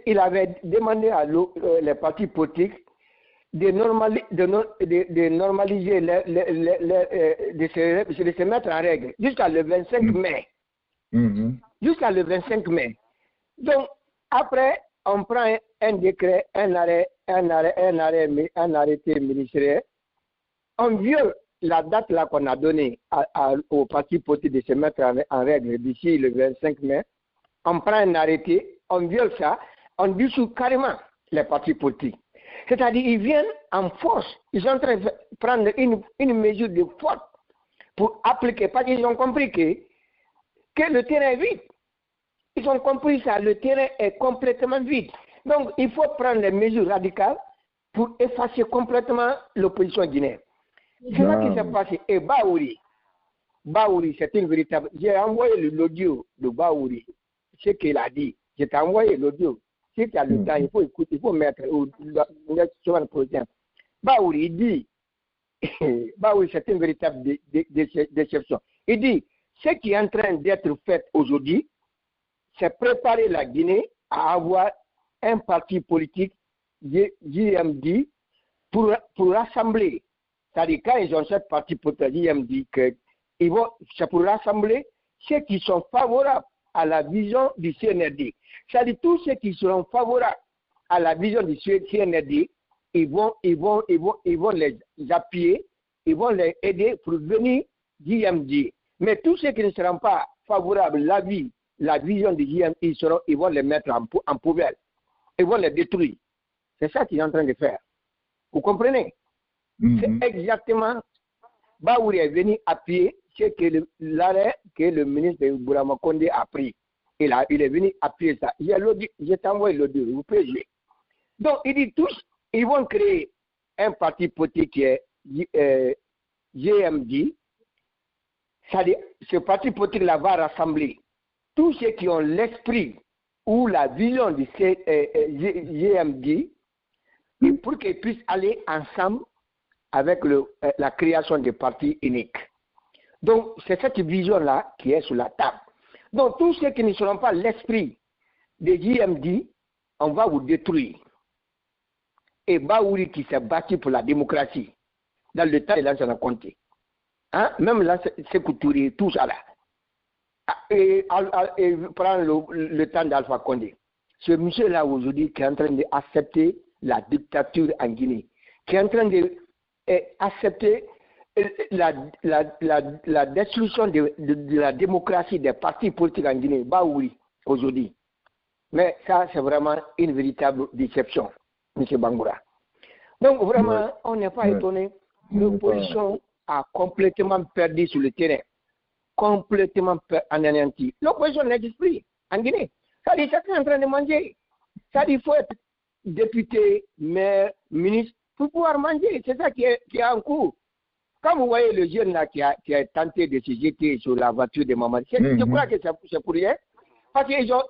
Il avait demandé à les partis politiques de normaliser, de se mettre en règle jusqu'à le 25 mai. Jusqu'à le 25 mai. Donc, après, on prend un décret, un arrêté ministériel. On viole la date là qu'on a donnée aux partis politiques de se mettre en règle d'ici le 25 mai. On prend un arrêté, on viole ça, on dissout carrément les partis politiques. C'est-à-dire, ils viennent en force. Ils sont en train de prendre une mesure de force pour appliquer. Parce qu'ils ont compris que le terrain est vide. Ils ont compris ça, le terrain est complètement vide. Donc, il faut prendre des mesures radicales pour effacer complètement l'opposition guinéenne. C'est ça qui s'est passé. Et Baouri, c'est une véritable... J'ai envoyé l'audio de Baouri, ce qu'il a dit. J'ai envoyé l'audio. Si tu as le temps, il faut écouter, il faut mettre sur le prochain. Baouri, il dit, Baouri, c'est une véritable déception. Il dit, ce qui est en train d'être fait aujourd'hui, c'est préparer la Guinée à avoir un parti politique, JMD, pour rassembler. C'est-à-dire, quand ils ont cette parti politique, JMD, c'est pour rassembler ceux qui sont favorables à la vision du CNRD. C'est-à-dire, tous ceux qui seront favorables à la vision du CNRD, ils vont les appuyer, ils vont les aider pour venir JMD. Mais tous ceux qui ne seront pas favorables à la vision du JMD, ils vont les mettre en poubelle. Ils vont les détruire. C'est ça qu'ils sont en train de faire. Vous comprenez? C'est exactement Baouri est venu appuyer ce que l'arrêt que le ministre de Ibrahim Condé a pris. Il est venu appuyer ça. J'ai envoyé l'audio, vous pouvez jouer. Donc, il dit tous, ils vont créer un parti politique qui est JMD. C'est-à-dire, ce parti politique-là va rassembler tous ceux qui ont l'esprit ou la vision du JMD pour qu'ils puissent aller ensemble avec la création des partis uniques. Donc, c'est cette vision-là qui est sur la table. Donc, tous ceux qui ne seront pas l'esprit de JMD, on va vous détruire. Et Baouri qui s'est battu pour la démocratie, dans le temps de l'ancien Conté. Hein? Même là, c'est Couture, tout ça là. Et prendre le temps d'Alpha Condé. Ce monsieur-là aujourd'hui qui est en train d'accepter la dictature en Guinée, qui est en train d'accepter la destruction de la démocratie des partis politiques en Guinée, Baouri, aujourd'hui. Mais ça, c'est vraiment une véritable déception, M. Bangoura. Donc, vraiment, on n'est pas étonné. L'opposition a complètement perdu sur le terrain. Complètement anéanti. L'opposition n'existe plus en Guinée. Ça dit, chacun est en train de manger. Ça dit, il faut être député, maire, ministre, pour pouvoir manger. C'est ça qui est en cours. Quand vous voyez le jeune là qui a tenté de se jeter sur la voiture de Mamadi, je crois que c'est pour rien. Parce qu'ils ont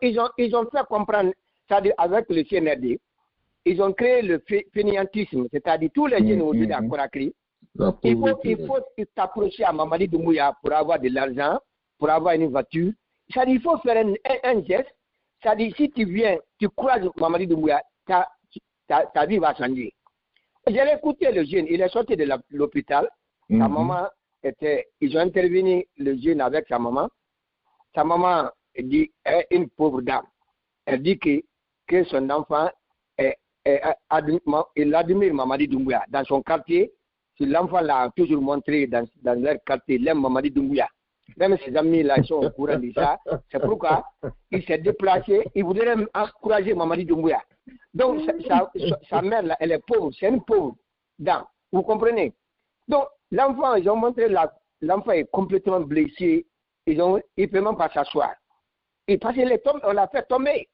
fait comprendre, c'est-à-dire avec le CNRD, ils ont créé le fainéantisme, c'est-à-dire tous les jeunes aujourd'hui à Conakry. Il faut t'approcher à Mamadi Doumbouya pour avoir de l'argent, pour avoir une voiture. C'est-à-dire il faut faire un geste. C'est-à-dire si tu viens, tu croises Mamadi Doumbouya, ta vie va changer. J'ai écouté le jeune, il est sorti de l'hôpital. Sa maman ils ont intervenu, le jeune avec sa maman. Sa maman dit, est une pauvre dame. Elle dit que son enfant, il admire Mamadi Doumbouya. Dans son quartier, l'enfant l'a toujours montré dans leur quartier, il aime Mamadi Doumbouya. Même ses amis là, ils sont au courant de ça. C'est pourquoi il s'est déplacé, il voudrait encourager Mamadi Doumbouya. Donc sa mère là, elle est pauvre, c'est une pauvre dame. Vous comprenez? Donc l'enfant, ils ont montré l'enfant est complètement blessé, il ne peut même pas s'asseoir. Et parce on l'a fait tomber.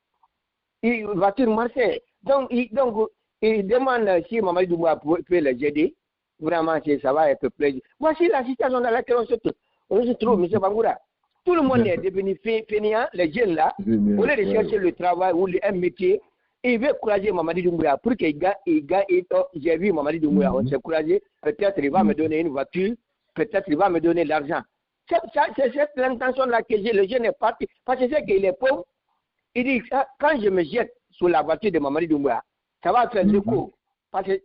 Il va sur Marseille. Donc il demande si Mamadi Doumbouya peut les aider. Vraiment, ça va être plaisir. Voici la situation dans laquelle on se trouve, M. Bangoura. Tout le monde est devenu fainéant, les jeunes là, au lieu de chercher le travail ou un métier, il veut encourager Mamadi Doumbouya pour qu'il gagne. J'ai vu Mamadi Doumbouya, on s'est encouragé. Peut-être il va me donner une voiture, peut-être il va me donner l'argent. C'est cette intention-là que j'ai. Le jeune est parti. Parce que c'est qu'il est pauvre. Il dit, quand je me jette sur la voiture de Mamadi Doumbouya, ça va faire l'écho. Parce que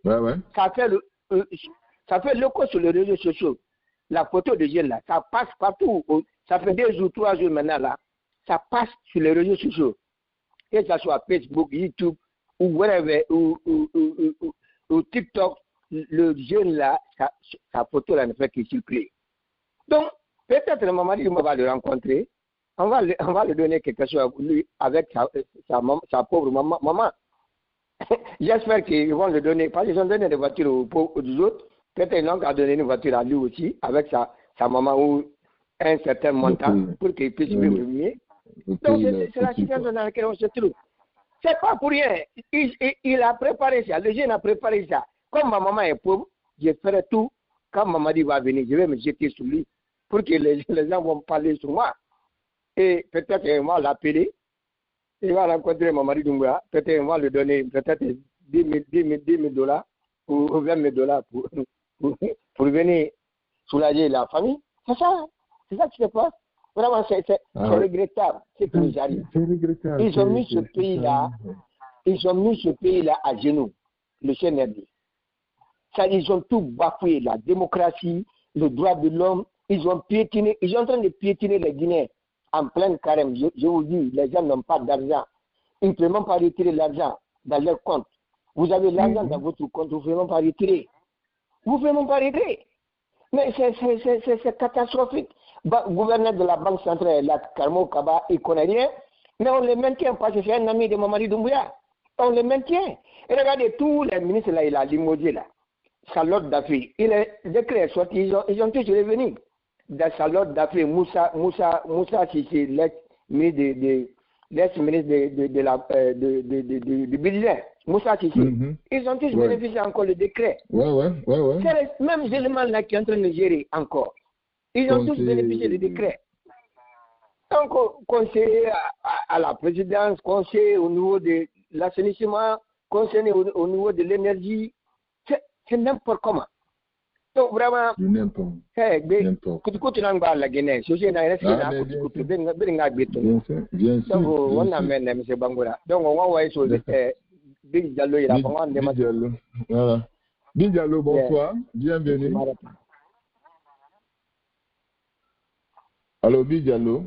ça fait l'écho sur les réseaux sociaux. La photo de jeune là, ça passe partout. Ça fait 2 jours, 3 jours maintenant là. Ça passe sur les réseaux sociaux. Que ce soit Facebook, YouTube, ou whatever, ou TikTok, le jeune là, sa photo là ne fait que circuler. Donc, peut-être le Mamadi Doumbouya va le rencontrer. On va lui donner quelque chose lui avec sa pauvre maman. J'espère qu'ils vont le donner, parce qu'ils ont donné des voitures aux autres. Peut-être qu'ils n'ont qu'à donner une voiture à lui aussi, avec sa maman ou un certain montant, pour qu'il puisse vivre mieux. Donc, c'est la situation dans laquelle on se trouve. C'est pas pour rien. Il a préparé ça, le jeune a préparé ça. Comme ma maman est pauvre, je ferai tout. Quand Mamadi va venir, je vais me jeter sur lui, pour que les gens vont parler sur moi. Et peut-être qu'ils vont l'appeler, il va rencontrer Mamadi Doumbouya, peut-être qu'ils vont lui donner peut-être 10 000 dollars ou 20 000 dollars pour venir soulager la famille. C'est ça qui se passe. Vraiment, c'est regrettable ce qui nous arrive. Ils ont mis ce pays-là à genoux, le CNRD. Ils ont tout bafoué, la démocratie, le droit de l'homme, ils sont en train de piétiner les Guinéens en pleine carême. Je vous dis, les gens n'ont pas d'argent. Ils ne peuvent même pas retirer l'argent dans leur compte. Vous avez l'argent dans votre compte, vous ne pouvez même pas retirer. Vous ne pouvez même pas retirer. Mais c'est catastrophique. Gouverneur de la Banque centrale, la Karmo Kaba, il ne connaît rien. Mais on le maintient parce que c'est un ami de Mamadi Doumbouya. On le maintient. Et regardez, tous les ministres là, il a limogé là. Salotte d'Afrique. Le décret est sorti, ils ont tous revenus. Dans Salotte d'Afrique, Moussa Sissi, l'ex-ministre du budget. Moussa Sissi. Ils ont tous bénéficié encore le décret. C'est les mêmes éléments là qui sont en train de gérer encore. Ils ont tous bénéficié du décret. Donc, conseiller à la présidence, conseiller au niveau de l'assainissement, conseiller au niveau de l'énergie, c'est n'importe comment. Donc, vraiment, donc, on amène M. Bangoura. Donc, on va voir sur Big Diallo, il a vraiment demandé. Big Diallo, bonsoir, bienvenue. Allô, Big Diallo.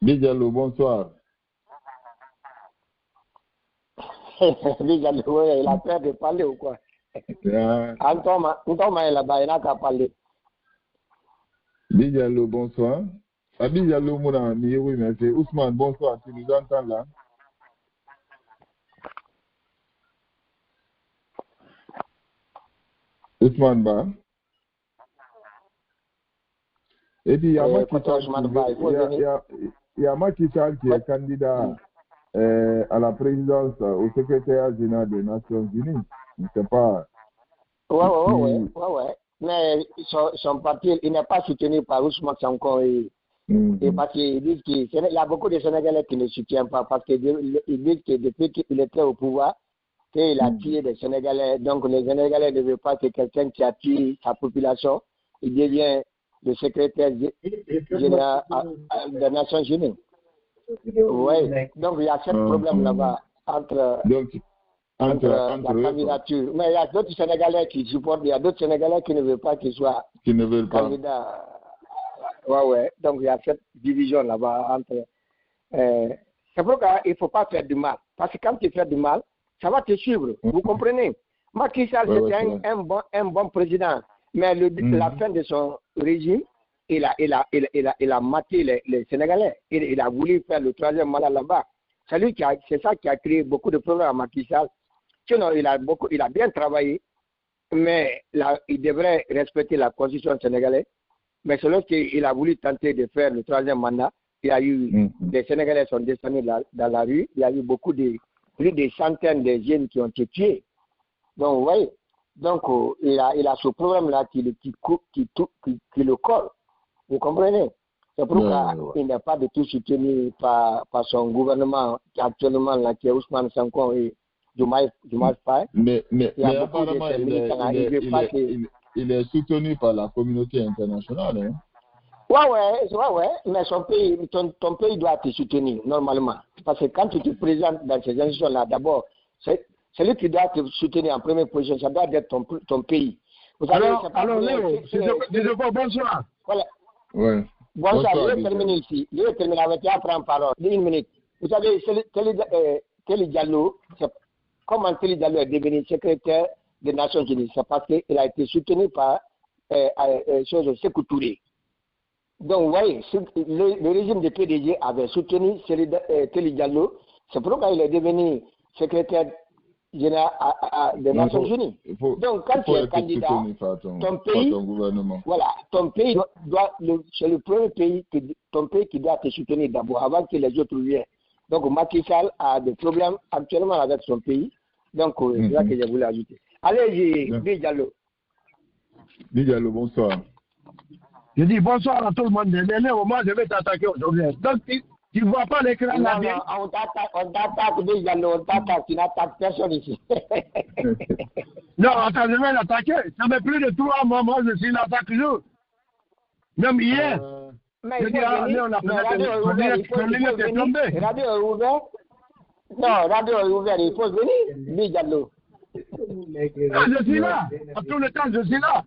Big Diallo, bonsoir. Big Diallo, il a peur de parler ou quoi? Antoine, là-bas, il n'a qu'à parler. Big Diallo, bonsoir. Big Diallo, oui, mais c'est Ousmane, bonsoir, tu nous entends là? Ousmane Ba. Et puis, il y a Macky Sall qui est candidat à la présidence au secrétaire général des Nations Unies. Je ne sais pas. Ouais. Mais son parti, il n'est pas soutenu par Ousmane Sonko. Et parce qu'ils disent qu'il y a beaucoup de Sénégalais qui ne soutiennent pas parce qu'ils disent que depuis qu'il était au pouvoir, qu'il a tué des Sénégalais. Donc, les Sénégalais ne veulent pas que quelqu'un qui a tué sa population, il devient le secrétaire général des Nations Unies. Oui, donc il y a ce problème là-bas entre la candidature. Mais il y a d'autres Sénégalais qui supportent, il y a d'autres Sénégalais qui ne veulent pas qu'il soit candidat. Ouais. Donc il y a cette division là-bas entre. C'est pourquoi il ne faut pas faire du mal. Parce que quand tu fais du mal, ça va te suivre. Vous comprenez? Macky Sall, c'était un bon président. Mais la fin de son régime, il a maté les Sénégalais. Il a voulu faire le 3e mandat là-bas. C'est ça qui a créé beaucoup de problèmes à Macky Sall. Sinon, il a bien travaillé, mais il devrait respecter la constitution sénégalaise. Mais selon qu'il a voulu tenter de faire le 3e mandat, il y a eu des Sénégalais sont descendus dans la rue. Il y a eu plus de centaines de jeunes qui ont été tués. Donc, vous voyez. Donc, il a ce problème-là qui le colle. Vous comprenez? C'est pourquoi il n'est pas du tout soutenu par son gouvernement qui actuellement là, qui est Ousmane Sonko et Diomaye Faye. Mais apparemment, il est soutenu par la communauté internationale. Hein? Ouais, mais ton pays doit te soutenir normalement. Parce que quand tu te présentes dans ces institutions-là, d'abord, celui qui doit te soutenir en première position, ça doit être ton pays. Vous savez, alors Léo, bonsoir. Voilà. Ouais. Bonsoir, je vais terminer ici. Je vais terminer avec toi, prendre parole. Une minute. Vous savez, Télé Diallo, comment Télé Diallo est devenu secrétaire des Nations Unies? C'est parce qu'il a été soutenu par Sékou Touré. Donc, vous voyez, le régime de PDG avait soutenu Télé Diallo. C'est pourquoi il est devenu secrétaire général des Nations Unies. Donc, quand tu es candidat, ton pays, ton pays c'est le premier pays, ton pays qui doit te soutenir d'abord avant que les autres viennent. Donc, Macky Sall a des problèmes actuellement avec son pays. Donc, c'est ça que je voulais ajouter. Allez, Diallo. Diallo, bonsoir. Je dis bonsoir à tout le monde. Mais Léo, moi, je vais t'attaquer aujourd'hui. Donc, tu ne vois pas l'écran là bien? On t'attaque Diallo, on t'attaque. Tu n'attaques personne ici. Non, attends, je vais l'attaquer. Ça fait plus de 3 mois, moi, je suis là chaque jour. Même hier. Mais il faut venir. Radio est ouvert. Non, radio est ouvert. Il faut venir, Diallo. Je suis là. À tout le temps, je suis là.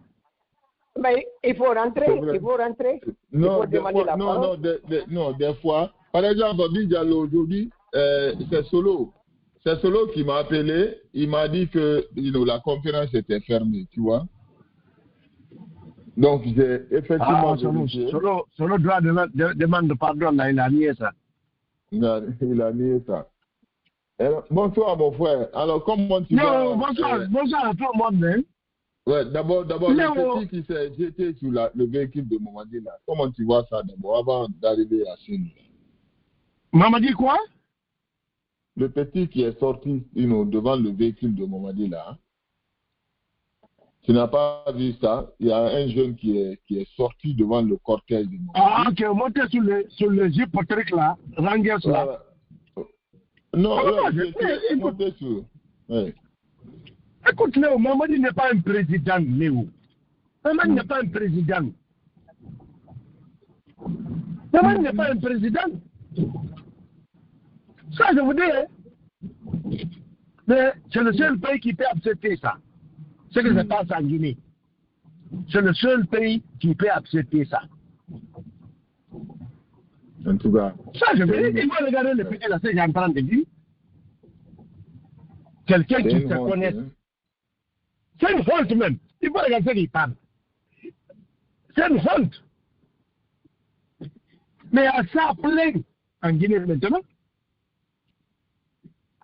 Mais il faut rentrer. Non, des fois. Par exemple, Diallo aujourd'hui, c'est Solo. C'est Solo qui m'a appelé. Il m'a dit que la conférence était fermée, tu vois. Donc, j'ai effectivement... Solo doit demander pardon, là, il a nié ça. Il a nié ça. Alors, bonsoir, mon frère. Alors, comment tu vas? Bonsoir à tout le monde. Hein? Ouais, d'abord, le petit qui s'est jeté sur le véhicule de Mamadi, là. Comment tu vois ça d'abord, avant d'arriver à Chine? Mamadi quoi? Le petit qui est sorti devant le véhicule de Mamadi, là. Tu n'as pas vu ça? Il y a un jeune qui est sorti devant le cortège de Mamadi. Ah, qui est monté sur le jeep truc là, Rangers là. Non, il est monté sur... Ouais. Écoute, Léo, Mamadi n'est pas un président, Léo. Mamadi n'est pas un président. Mamadi n'est pas un président. Ça, je vous dis, hein. Mais c'est le seul pays qui peut accepter ça. Ce que se passe en Guinée. C'est le seul pays qui peut accepter ça. En tout cas. Ça, je veux dire, il faut regarder le petit là, c'est ce que j'ai en train de dire. Quelqu'un qui se connaît. C'est une honte même. Il faut regarder ce qu'il parle. C'est une honte. Mais à ça, plein en Guinée maintenant.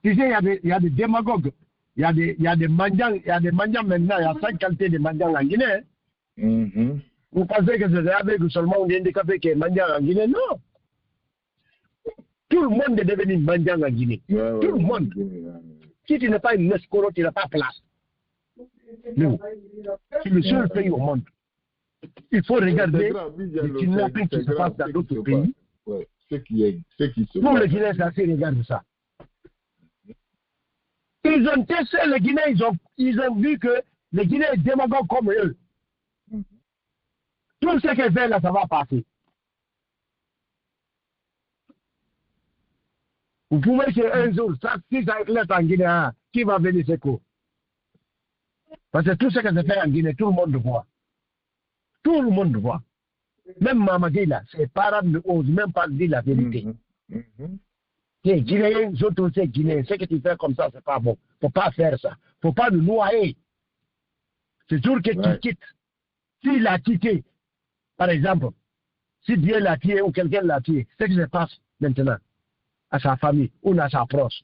Tu sais, il y a des démagogues. Il y a des mendiants maintenant. Il y a 5 qualités de mendiants en Guinée. Hein? Vous pensez que c'est avec seulement un handicapé qui est mendiant en Guinée? Non. Tout le monde est devenu mendiant en Guinée. Tout le monde. Si tu n'es pas une escroc, tu n'as pas place. Non. C'est le seul pays au monde. Il faut regarder les kidnappings qui se passent dans d'autres pays. Ouais. Ce qui se Pour les Guinéens, c'est assez, regarde ça. Ils ont testé les Guinéens, ils ont vu que les Guinéens démagoguent comme eux. Tout ce qu'ils fait là, ça va passer. Vous pouvez qu'un jour, si ça éclate en Guinée, hein, qui va venir Sékou? Parce que tout ce que se fait en Guinée, tout le monde voit. Tout le monde voit. Même Mamadi là, ses parents n'osent même pas dire la vérité. Les Guinéens, surtout ces Guinéens, ce que tu fais comme ça, c'est pas bon. Faut pas faire ça. Faut pas nous noyer. C'est sûr que tu quittes. S'il a quitté, par exemple, si Dieu l'a tué ou quelqu'un l'a tué, ce qui se passe maintenant à sa famille ou à sa proche.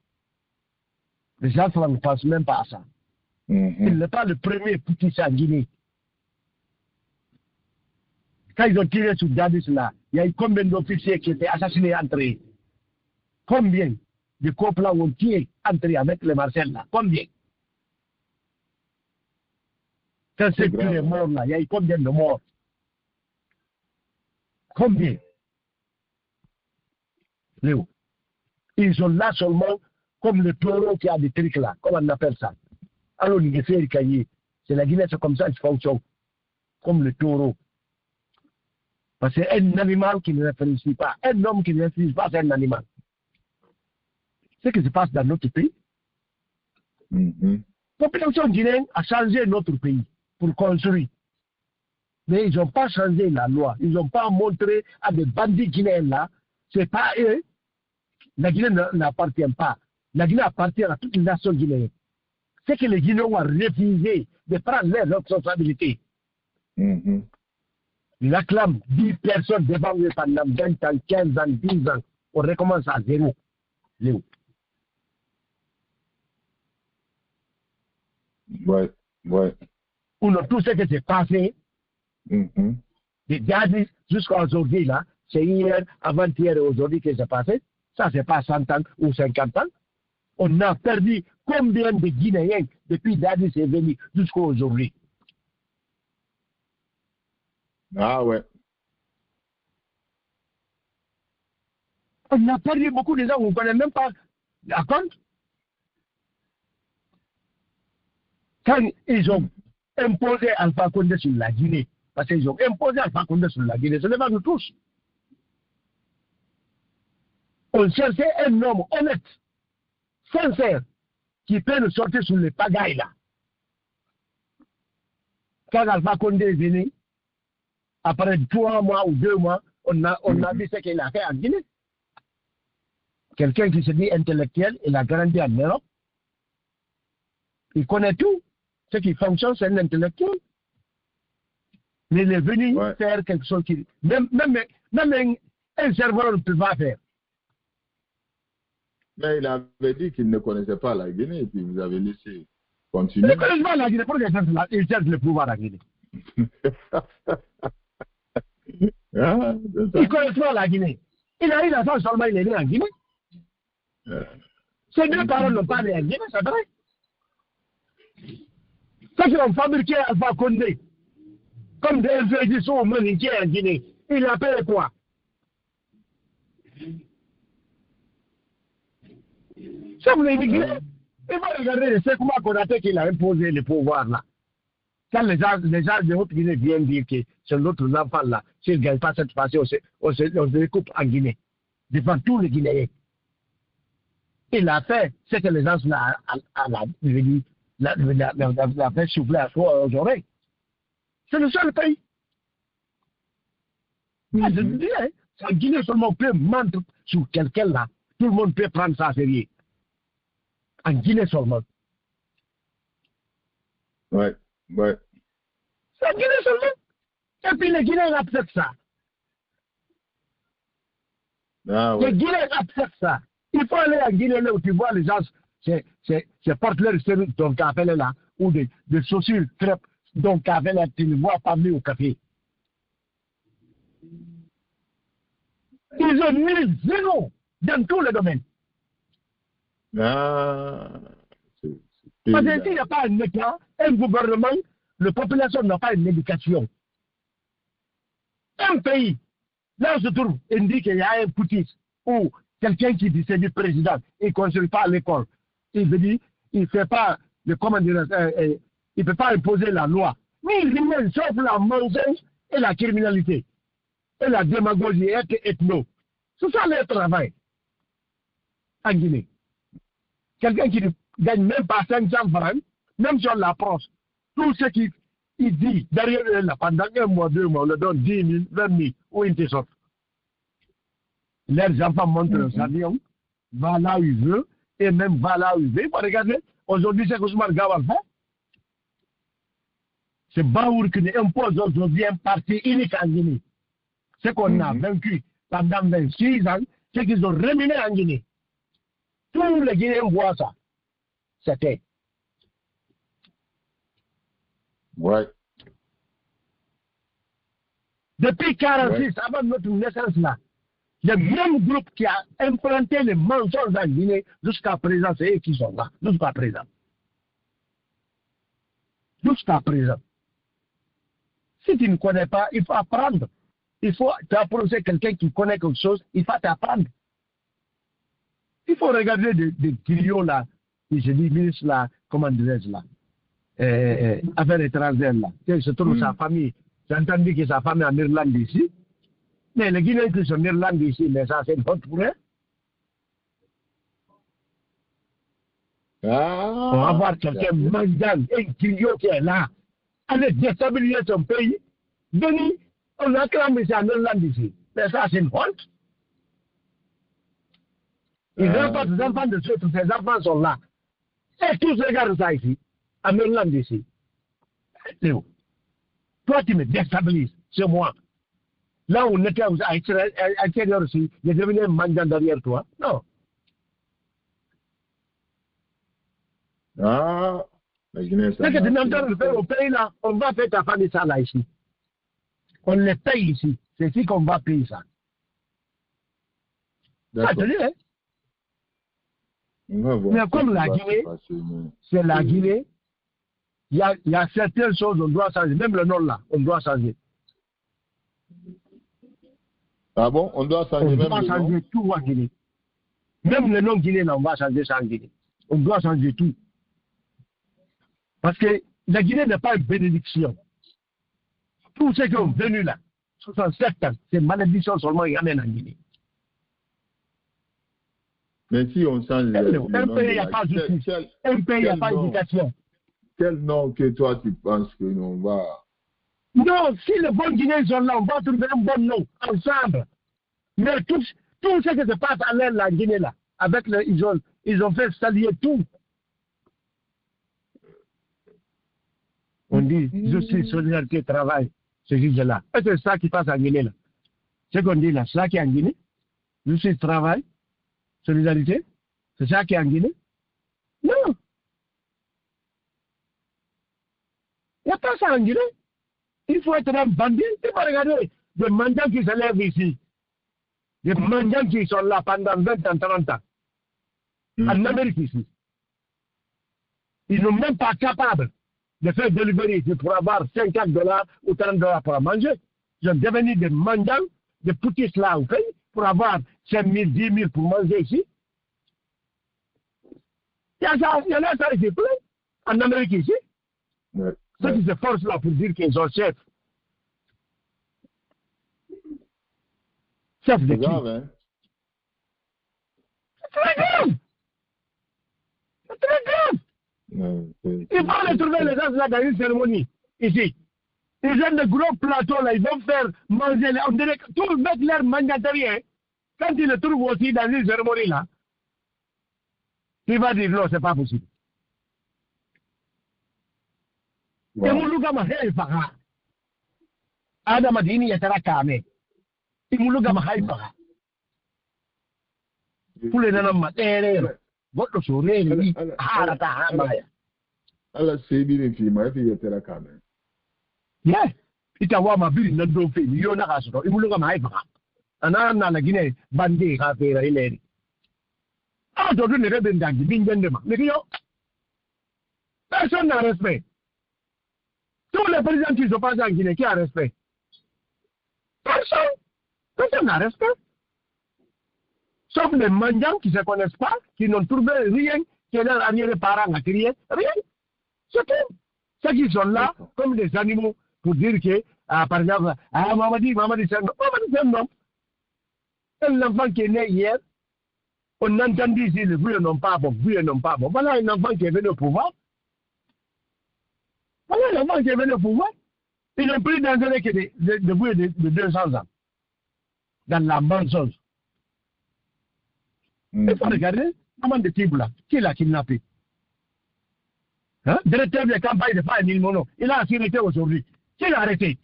Les gens ne pensent même pas à ça. Il n'est pas le premier petit en Guinée. Quand ils ont tiré sur Dadis là, il y a eu combien d'officiers qui étaient assassinés entre eux? Combien de couples ont tué entre eux avec les Marcel là? Combien? Quand c'est que les morts là, il y a eu combien de morts? Combien? Léo. Ils sont là seulement comme le taureau qui a des trucs là, comme on appelle ça. Alors, c'est la Guinée, c'est comme ça qu'ils fonctionnent. Comme le taureau. Parce que c'est un animal qui ne réfléchit pas. Un homme qui ne réfléchit pas, c'est un animal. Ce qui se passe dans notre pays. La population guinéenne a changé notre pays pour construire. Mais ils n'ont pas changé la loi. Ils n'ont pas montré à des bandits guinéens là, c'est pas eux. La Guinée n'appartient pas. La Guinée appartient à toute une nation guinéenne. C'est que les Guinéens ont refusé de prendre leurs responsabilités. Ils acclament 10 personnes devant eux pendant 20 ans, 15 ans, 10 ans. On recommence à zéro. Léo. Ouais. On a tout ce qui s'est passé. Jusqu'à aujourd'hui, là, c'est hier, avant-hier et aujourd'hui que c'est passé. Ça, c'est pas 100 ans ou 50 ans. On a perdu combien de Guinéens depuis Dadis est venu jusqu'à aujourd'hui? Ah ouais. On a perdu beaucoup de gens, on ne connaît même pas la compte. Quand ils ont imposé Alpha Condé sur la Guinée, parce qu'ils ont imposé Alpha Condé sur la Guinée, ce n'est pas nous tous. On cherchait un homme honnête, sincère, qui peut nous sortir sur les pagailles là. Quand Alpha Condé est venu, après 3 mois ou 2 mois, on a vu ce qu'il a fait en Guinée. Quelqu'un qui se dit intellectuel, il a grandi en Europe. Il connaît tout. Ce qui fonctionne, c'est un intellectuel. Mais il est venu faire quelque chose qui... Même un serveur ne peut pas faire. Mais il avait dit qu'il ne connaissait pas la Guinée et puis vous avez laissé continuer. Il ne connaît pas la Guinée. Pourquoi il cherche le pouvoir à Guinée? Il ne connaît pas la Guinée. Il a eu la chance seulement, il est né en Guinée. Ces 2 paroles n'ont pas né en Guinée, c'est vrai. Ceux qui ont fabriqué Alpha Condé, comme des expéditions humanitaires en Guinée, il appelle quoi? Ça vous l'avez dit, il va regarder le Sékou Konaté qu'il a imposé le pouvoir là. Quand les gens de haute Guinée viennent dire que c'est l'autre enfant là, s'il ne gagne pas cette fois-ci, on se découpe en Guinée, devant tous les Guinéens. Il a fait ce que les gens l'a fait souffler à soi aux oreilles. C'est le seul pays. Je te dis, la Guinée seulement peut mentir sur quelqu'un là. Tout le monde peut prendre ça à sérieux. En Guinée seulement. Ouais. C'est en Guinée seulement. Et puis les Guinéens acceptent ça. Ah ouais. Les Guinéens acceptent ça. Il faut aller en Guinée là où tu vois les gens, c'est porte leur série donc café là, ou des chaussures crêpes donc café là, tu ne vois pas mieux au café. Ils ont mis 0 dans tous les domaines. Ah, Parce que s'il n'y a pas un État, un gouvernement, la population n'a pas une éducation. Un pays, là où se trouve, il dit qu'il y a un petit ou quelqu'un qui dit c'est du président, il ne construit pas l'école. Il veut dire, il ne fait pas le commandement, il ne peut pas imposer la loi. Mais il remaine sauf la mensonge et la criminalité. Et la démagogie ethno. C'est ça le travail en Guinée. Quelqu'un qui ne gagne même pas 500 francs, même si on l'approche, tout ce qu'il dit derrière là, pendant 1 mois, 2 mois, on le donne 10 000, 20 000, où il te sort. Leurs enfants montent dans avion, va là où il veut, et même va là où il veut. Regardez, aujourd'hui, c'est Ousmane Gawal fait. C'est Baour qui nous impose aujourd'hui un parti unique en Guinée. Ce qu'on a vaincu pendant 26 ans, c'est qu'ils ont remené en Guinée. Tous les Guinéens voient ça. C'était. Ouais. Depuis 1946, avant notre naissance là, le même groupe qui a implanté les mensonges en Guinée, jusqu'à présent, c'est eux qui sont là. Jusqu'à présent. Jusqu'à présent. Si tu ne connais pas, il faut apprendre. Il faut t'approcher quelqu'un qui connaît quelque chose, il faut t'apprendre. Il faut regarder des griots là, qui se dit ministre là, comment dirais-je là, affaires étrangères là. Il se trouve sa famille. J'ai entendu que sa famille est en Irlande ici. Mais les Guinéens qui sont en Irlande ici, mais ça c'est notre pour eux. On va voir quelqu'un mangeant, un griot qui est là, aller déstabiliser son pays. Denis, on a clamé ça en Irlande ici. Mais ça c'est une honte. Ils n'ont pas des enfants de ceux, tous ces enfants sont là. Et tous regardent ça ici, en Irlande ici. Léo, toi tu me déstabilises, c'est moi. Là où on était à l'extérieur aussi, il est devenu un mendiant derrière toi. Non. Ah, la Guinée, C'est que tu n'entends le faire au pays là, on va faire ta famille ça là ici. On les paye ici. C'est ici qu'on va payer ça. Ça te dit, hein? Mais comme la Guinée, c'est la Guinée, il y a certaines choses on doit changer. Même le nom là, on doit changer. Ah bon? On doit changer on même doit le changer nom? tout en Guinée. Même le nom Guinée, là, on va changer ça en Guinée. On doit changer tout. Parce que la Guinée n'est pas une bénédiction. Tous ceux qui ont venu là, 67 ans, c'est malédiction seulement ils amènent en Guinée. Mais si on change un pays, il n'y a pas de justice. Un pays, il n'y a pas d'éducation. Quel nom que toi tu penses que l'on va... Non, si les bons Guinéens sont là, on va trouver un bon nom, ensemble. Mais tout ce qui se passe à la Guinée là, avec ils ont fait saluer tout. On dit justice, solidarité, travail, ce qui est là. Et c'est ça qui passe en Guinée là. Ce qu'on dit là, c'est ça qui est en Guinée. Justice, travail, solidarité, c'est ça qui est en Guinée. Non. Il n'y a pas ça en Guinée. Il faut être un bandit. Tu vas regarder des mendiants qui se lèvent ici. Des mendiants qui sont là pendant 20 ans, 30 ans. En Amérique ici. Ils ne sont même pas capables de faire delivery pour avoir $50 ou $30 pour manger. Ils sont devenus des mendiants, des petits là au pays, pour avoir 5 000, 10 000 pour manger ici. Il y en a ça ici, en Amérique ici. Ouais. Ceux qui se forcent là pour dire qu'ils sont chefs. Chef de C'est qui? grave, hein? C'est très grave. C'est très grave. Ouais, Ils vont les trouver les gens là dans une cérémonie, ici. Ils ont de gros plateaux là, ils vont faire manger, on dirait que tout mettre leur mandatariens. Quand ils le trouvent aussi dans une cérémonie là, il va dire non, c'est pas possible. wow. Et mon loup ma haïfaha. Adam Adini yatara kame. Et mon loup ma haïfaha. Pour les nanas matériels. Votre sourire, harata hamaya. Alors, c'est bien fait, mais il y a la caméra. Yeah. Itawa ma biri na do fe yo na kaso. Et mon loup ma haïfaha. Anana la Guinée, bandé, café, il ah, aujourd'hui, ne rêve pas de mais yo, personne n'a respect. Tous les présidents qui sont passés en Guinée, qui a respect? Personne. Personne n'a respect. Sauf les mendiants qui ne se connaissent pas, qui n'ont trouvé rien, qui ont rien les parents à crier, rien. C'est tout. Ceux qui sont là, comme des animaux, pour dire que, par exemple, Mamadi, c'est un nom. Mamadi, c'est un nom. Un enfant qui est né hier, on entend dire ici, les vieux n'ont pas bon, vieux n'ont pas bon. Voilà un enfant qui est venu au pouvoir. Voilà un enfant qui est venu au pouvoir. Ils ont pris dans un que de vieux de 200 ans. Dans la bonne chose. Il faut regarder, comment de type là, qui l'a kidnappé? Hein? Directeur de campagne de Faye Milmono, il a arrêté aujourd'hui. Qui l'a arrêté?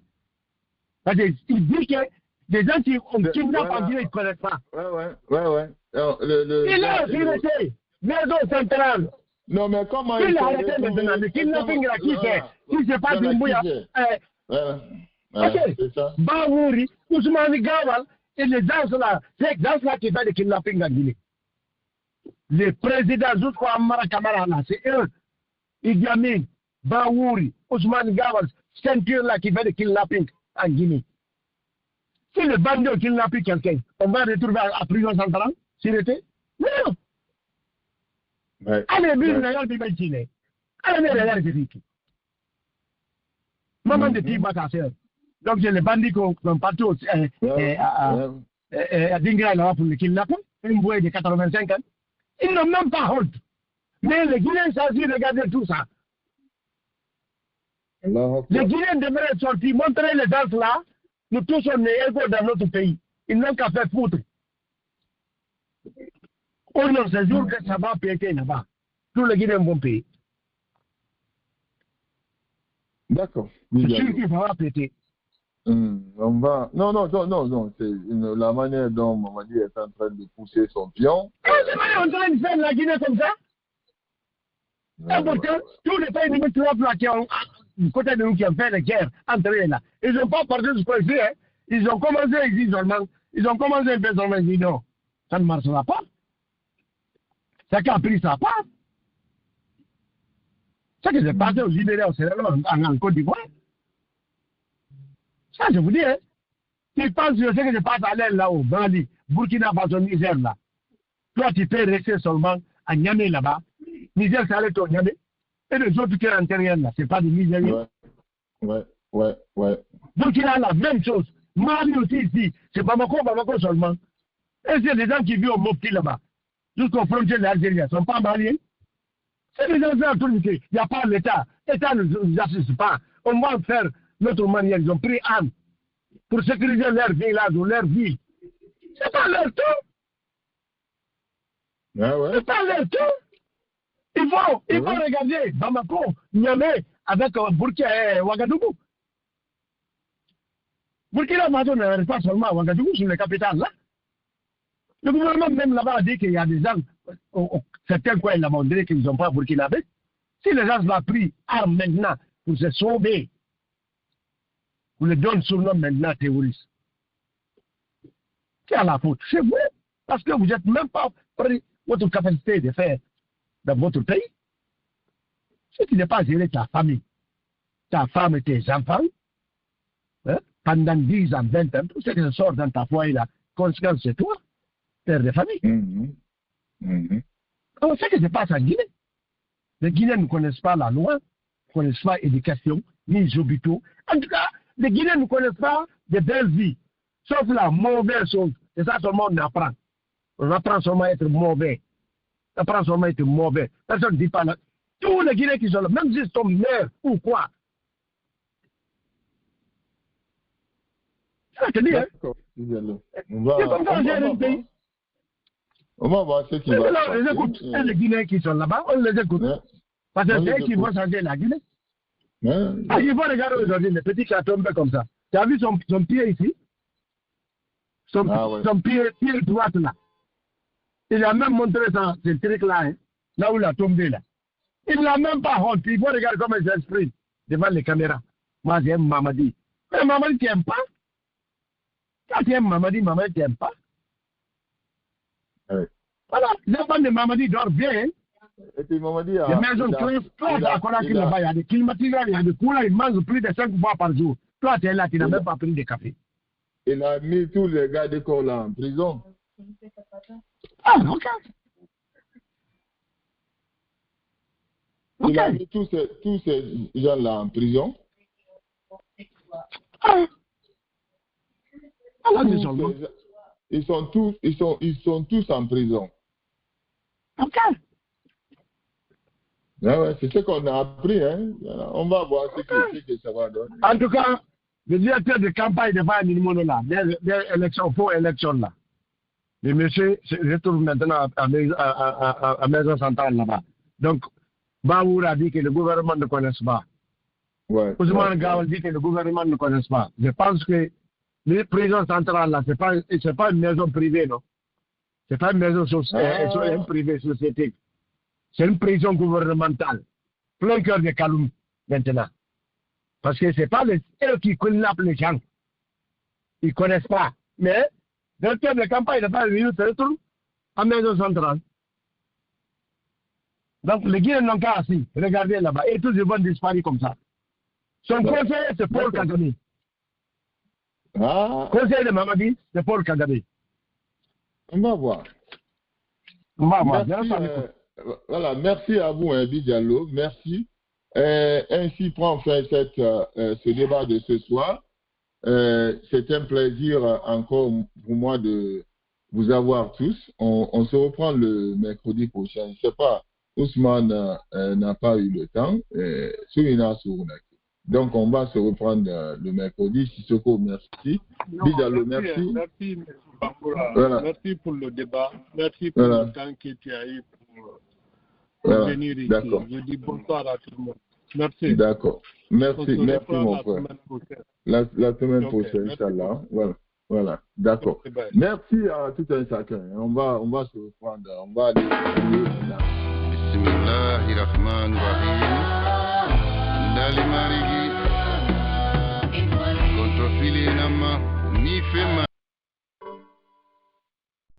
Parce qu'il dit que des gens qui ont kidnappé en Guinée, ils ne connaissent pas. Ouais. Alors, Il a arrêté. Maison centrale. Non, mais comment il a arrêté maintenant? Le kidnapping là, qui c'est? Qui c'est pas du Mbouya? Ok. Bawouri, Ousmane Gawal, et les gens là, c'est les gens là qui font le kidnapping en Guinée. Les présidents, jusqu'à Amara Kamara là, c'est eux. Idi Amin, Bawouri, Ousmane Gawal, ceinture là qui fait le kidnapping en Guinée. Si le bandit kidnappe quelqu'un, on va retrouver à prison centrale, s'il était? Non. Allez, bien, d'ailleurs, tu imagines. Allez, d'ailleurs, c'est dit. Maman de Tiba, ta sœur. Donc, j'ai les bandits qu'on partout à Dingra, là, pour le kidnapper, une bouée de 85 ans. Ils n'ont même pas honte. Mais les Guinéens s'agissent de regarder tout ça. Les Guinéens devraient sortir, montrer les danses là. Nous tous on est égaux dans notre pays. Ils n'ont qu'à faire foutre. On a ce jour que ça va péter là-bas. Tous les Guinéens vont payer. D'accord. C'est sûr qu'il va péter. On va. Non. C'est la manière dont Mamadi est en train de pousser son pion. C'est en train de faire la Guinée comme ça. Et pourtant, tous les pays limitrophes là qui ont, côté de nous qui ont fait la guerre entre eux là, ils n'ont pas parti de ce point-ci. Hein. Ils ont commencé ici seulement. Ils ont commencé un peu seulement. Ils disent non, ça ne marchera pas. Ça qui a pris sa part. Ça qui s'est passé aux Libériens, au Sénégal, en Côte d'Ivoire. Ça, je vous dis, hein. Tu penses que ce qui se passe à l'aile là, au Mali, Burkina Faso, Niger là. Toi, tu peux rester seulement à Niamey là-bas. Niger, ça allait au Niamey. Et les autres qui sont à l'intérieur là, c'est pas des Nigériens. Ouais. Burkina, la même chose. Mali aussi ici, c'est Bamako seulement. Et c'est des gens qui vivent au Mopti là-bas. Jusqu'aux frontières de l'Algérie, ils ne sont pas maliens. C'est des gens qui il n'y a pas l'État. L'État ne nous assiste pas. On va faire notre manière. Ils ont pris âme pour sécuriser leur village ou leur ville. C'est pas leur tour. C'est pas leur tour. Il faut regarder Bamako, Niamey, avec Burkina et Ouagadougou. Burkina Faso n'arrive pas seulement à Ouagadougou, sur les capitales là. Le gouvernement même là-bas a dit qu'il y a des gens, certains coins là-bas, on dirait qu'ils n'ont pas burkinabé. Si les gens l'ont pris armes maintenant pour se sauver, vous les donnez surnom maintenant terroristes. Qui a la faute? C'est vous, parce que vous n'êtes même pas pris votre capacité de faire dans votre pays. Si tu n'es pas géré ta famille, ta femme et tes enfants, hein, pendant 10 ans, 20 ans, tout ce qui sort dans ta foyer là, conséquence c'est toi. Père de famille. Alors, c'est ce qui se passe en Guinée. Les Guinéens ne connaissent pas la loi, ne connaissent pas l'éducation, ni les hôpitaux. En tout cas, les Guinéens ne connaissent pas de belles vies, sauf la mauvaise chose. C'est ça seulement on apprend. On apprend seulement à être mauvais. On apprend seulement à être mauvais. Personne ne dit pas là. Tous les Guinéens qui sont là, même s'ils sont mères ou quoi. C'est ça que je dis, hein. C'est comme ça que j'ai le pays. On va voir ce qui va se passer. On les écoute. Et les Guinéens qui sont là-bas, on les écoute. Parce que c'est eux qui vont changer la Guinée. Il faut regarder aujourd'hui le petit qui a tombé comme ça. Tu as vu son pied ici? Son pied droit là. Il a même montré ça, ce truc-là, hein, là où il a tombé là. Il n'a même pas honte. Il faut regarder comment il s'exprime devant les caméras. Moi, j'aime Mamadi. Mais Mamadi, tu n'aimes pas? Quand tu aimes Mamadi, Mamadi, tu n'aimes pas? Voilà, les enfants de Mamadi dorment bien. Et puis Mamadi a... Les maisons classe à Conakry là-bas, il y a des climatiseurs, il y a des couleurs, ils mangent plus de 5 fois par jour. Toi, tu es là, tu n'as même pas pris de café. Il a mis tous les gars de corps là en prison. Ah, ok. Il a mis tous ces gens-là en prison. Ah. Ils sont tous en prison. Ok. Ouais, c'est ce qu'on a appris, hein. On va voir ce que ça va donner. En tout cas, le directeur de campagne de Vaille Nimono là, des élections, faux élections là. Le monsieur se retrouve maintenant à Maison Centrale là-bas. Donc, Baour a dit que le gouvernement ne connaît pas. Ousmane Gawal dit que le gouvernement ne connaît pas. Je pense que le président central là, c'est pas une maison privée, non? C'est pas une maison privée société. C'est une prison gouvernementale. Plein cœur de Kaloum, maintenant. Parce que c'est pas eux qui kidnappent les gens. Ils ne connaissent pas. Mais, dans le cadre de campagne, il n'a pas eu se retrouve à maison centrale. Donc, les Guinéens n'ont qu'à assis. Regardez là-bas. Et tous ils vont disparaître comme ça. Son conseiller, c'est Paul Kagame. Conseiller de Mamadi, c'est Paul Kagame. On va voir. On va voir. Voilà, merci à vous, Diallo, merci. Ainsi prend fin ce débat de ce soir. C'est un plaisir encore pour moi de vous avoir tous. On se reprend le mercredi prochain. Je ne sais pas, Ousmane n'a pas eu le temps. Donc, on va se reprendre le mercredi. Sissoko, merci. Diallo, merci. Merci, M. Bamboula. Voilà. Merci pour le débat. Merci pour le temps que tu as eu pour venir ici. D'accord. Je dis bonsoir à tout le monde. Merci. D'accord. Merci, mon frère. La semaine prochaine, Merci Inch'Allah. Voilà. D'accord. Merci à tout un chacun. On va se reprendre. On va aller. Bismillahirrahmanirrahim. Ndali marigi. Kontrofili nama. Ni fema.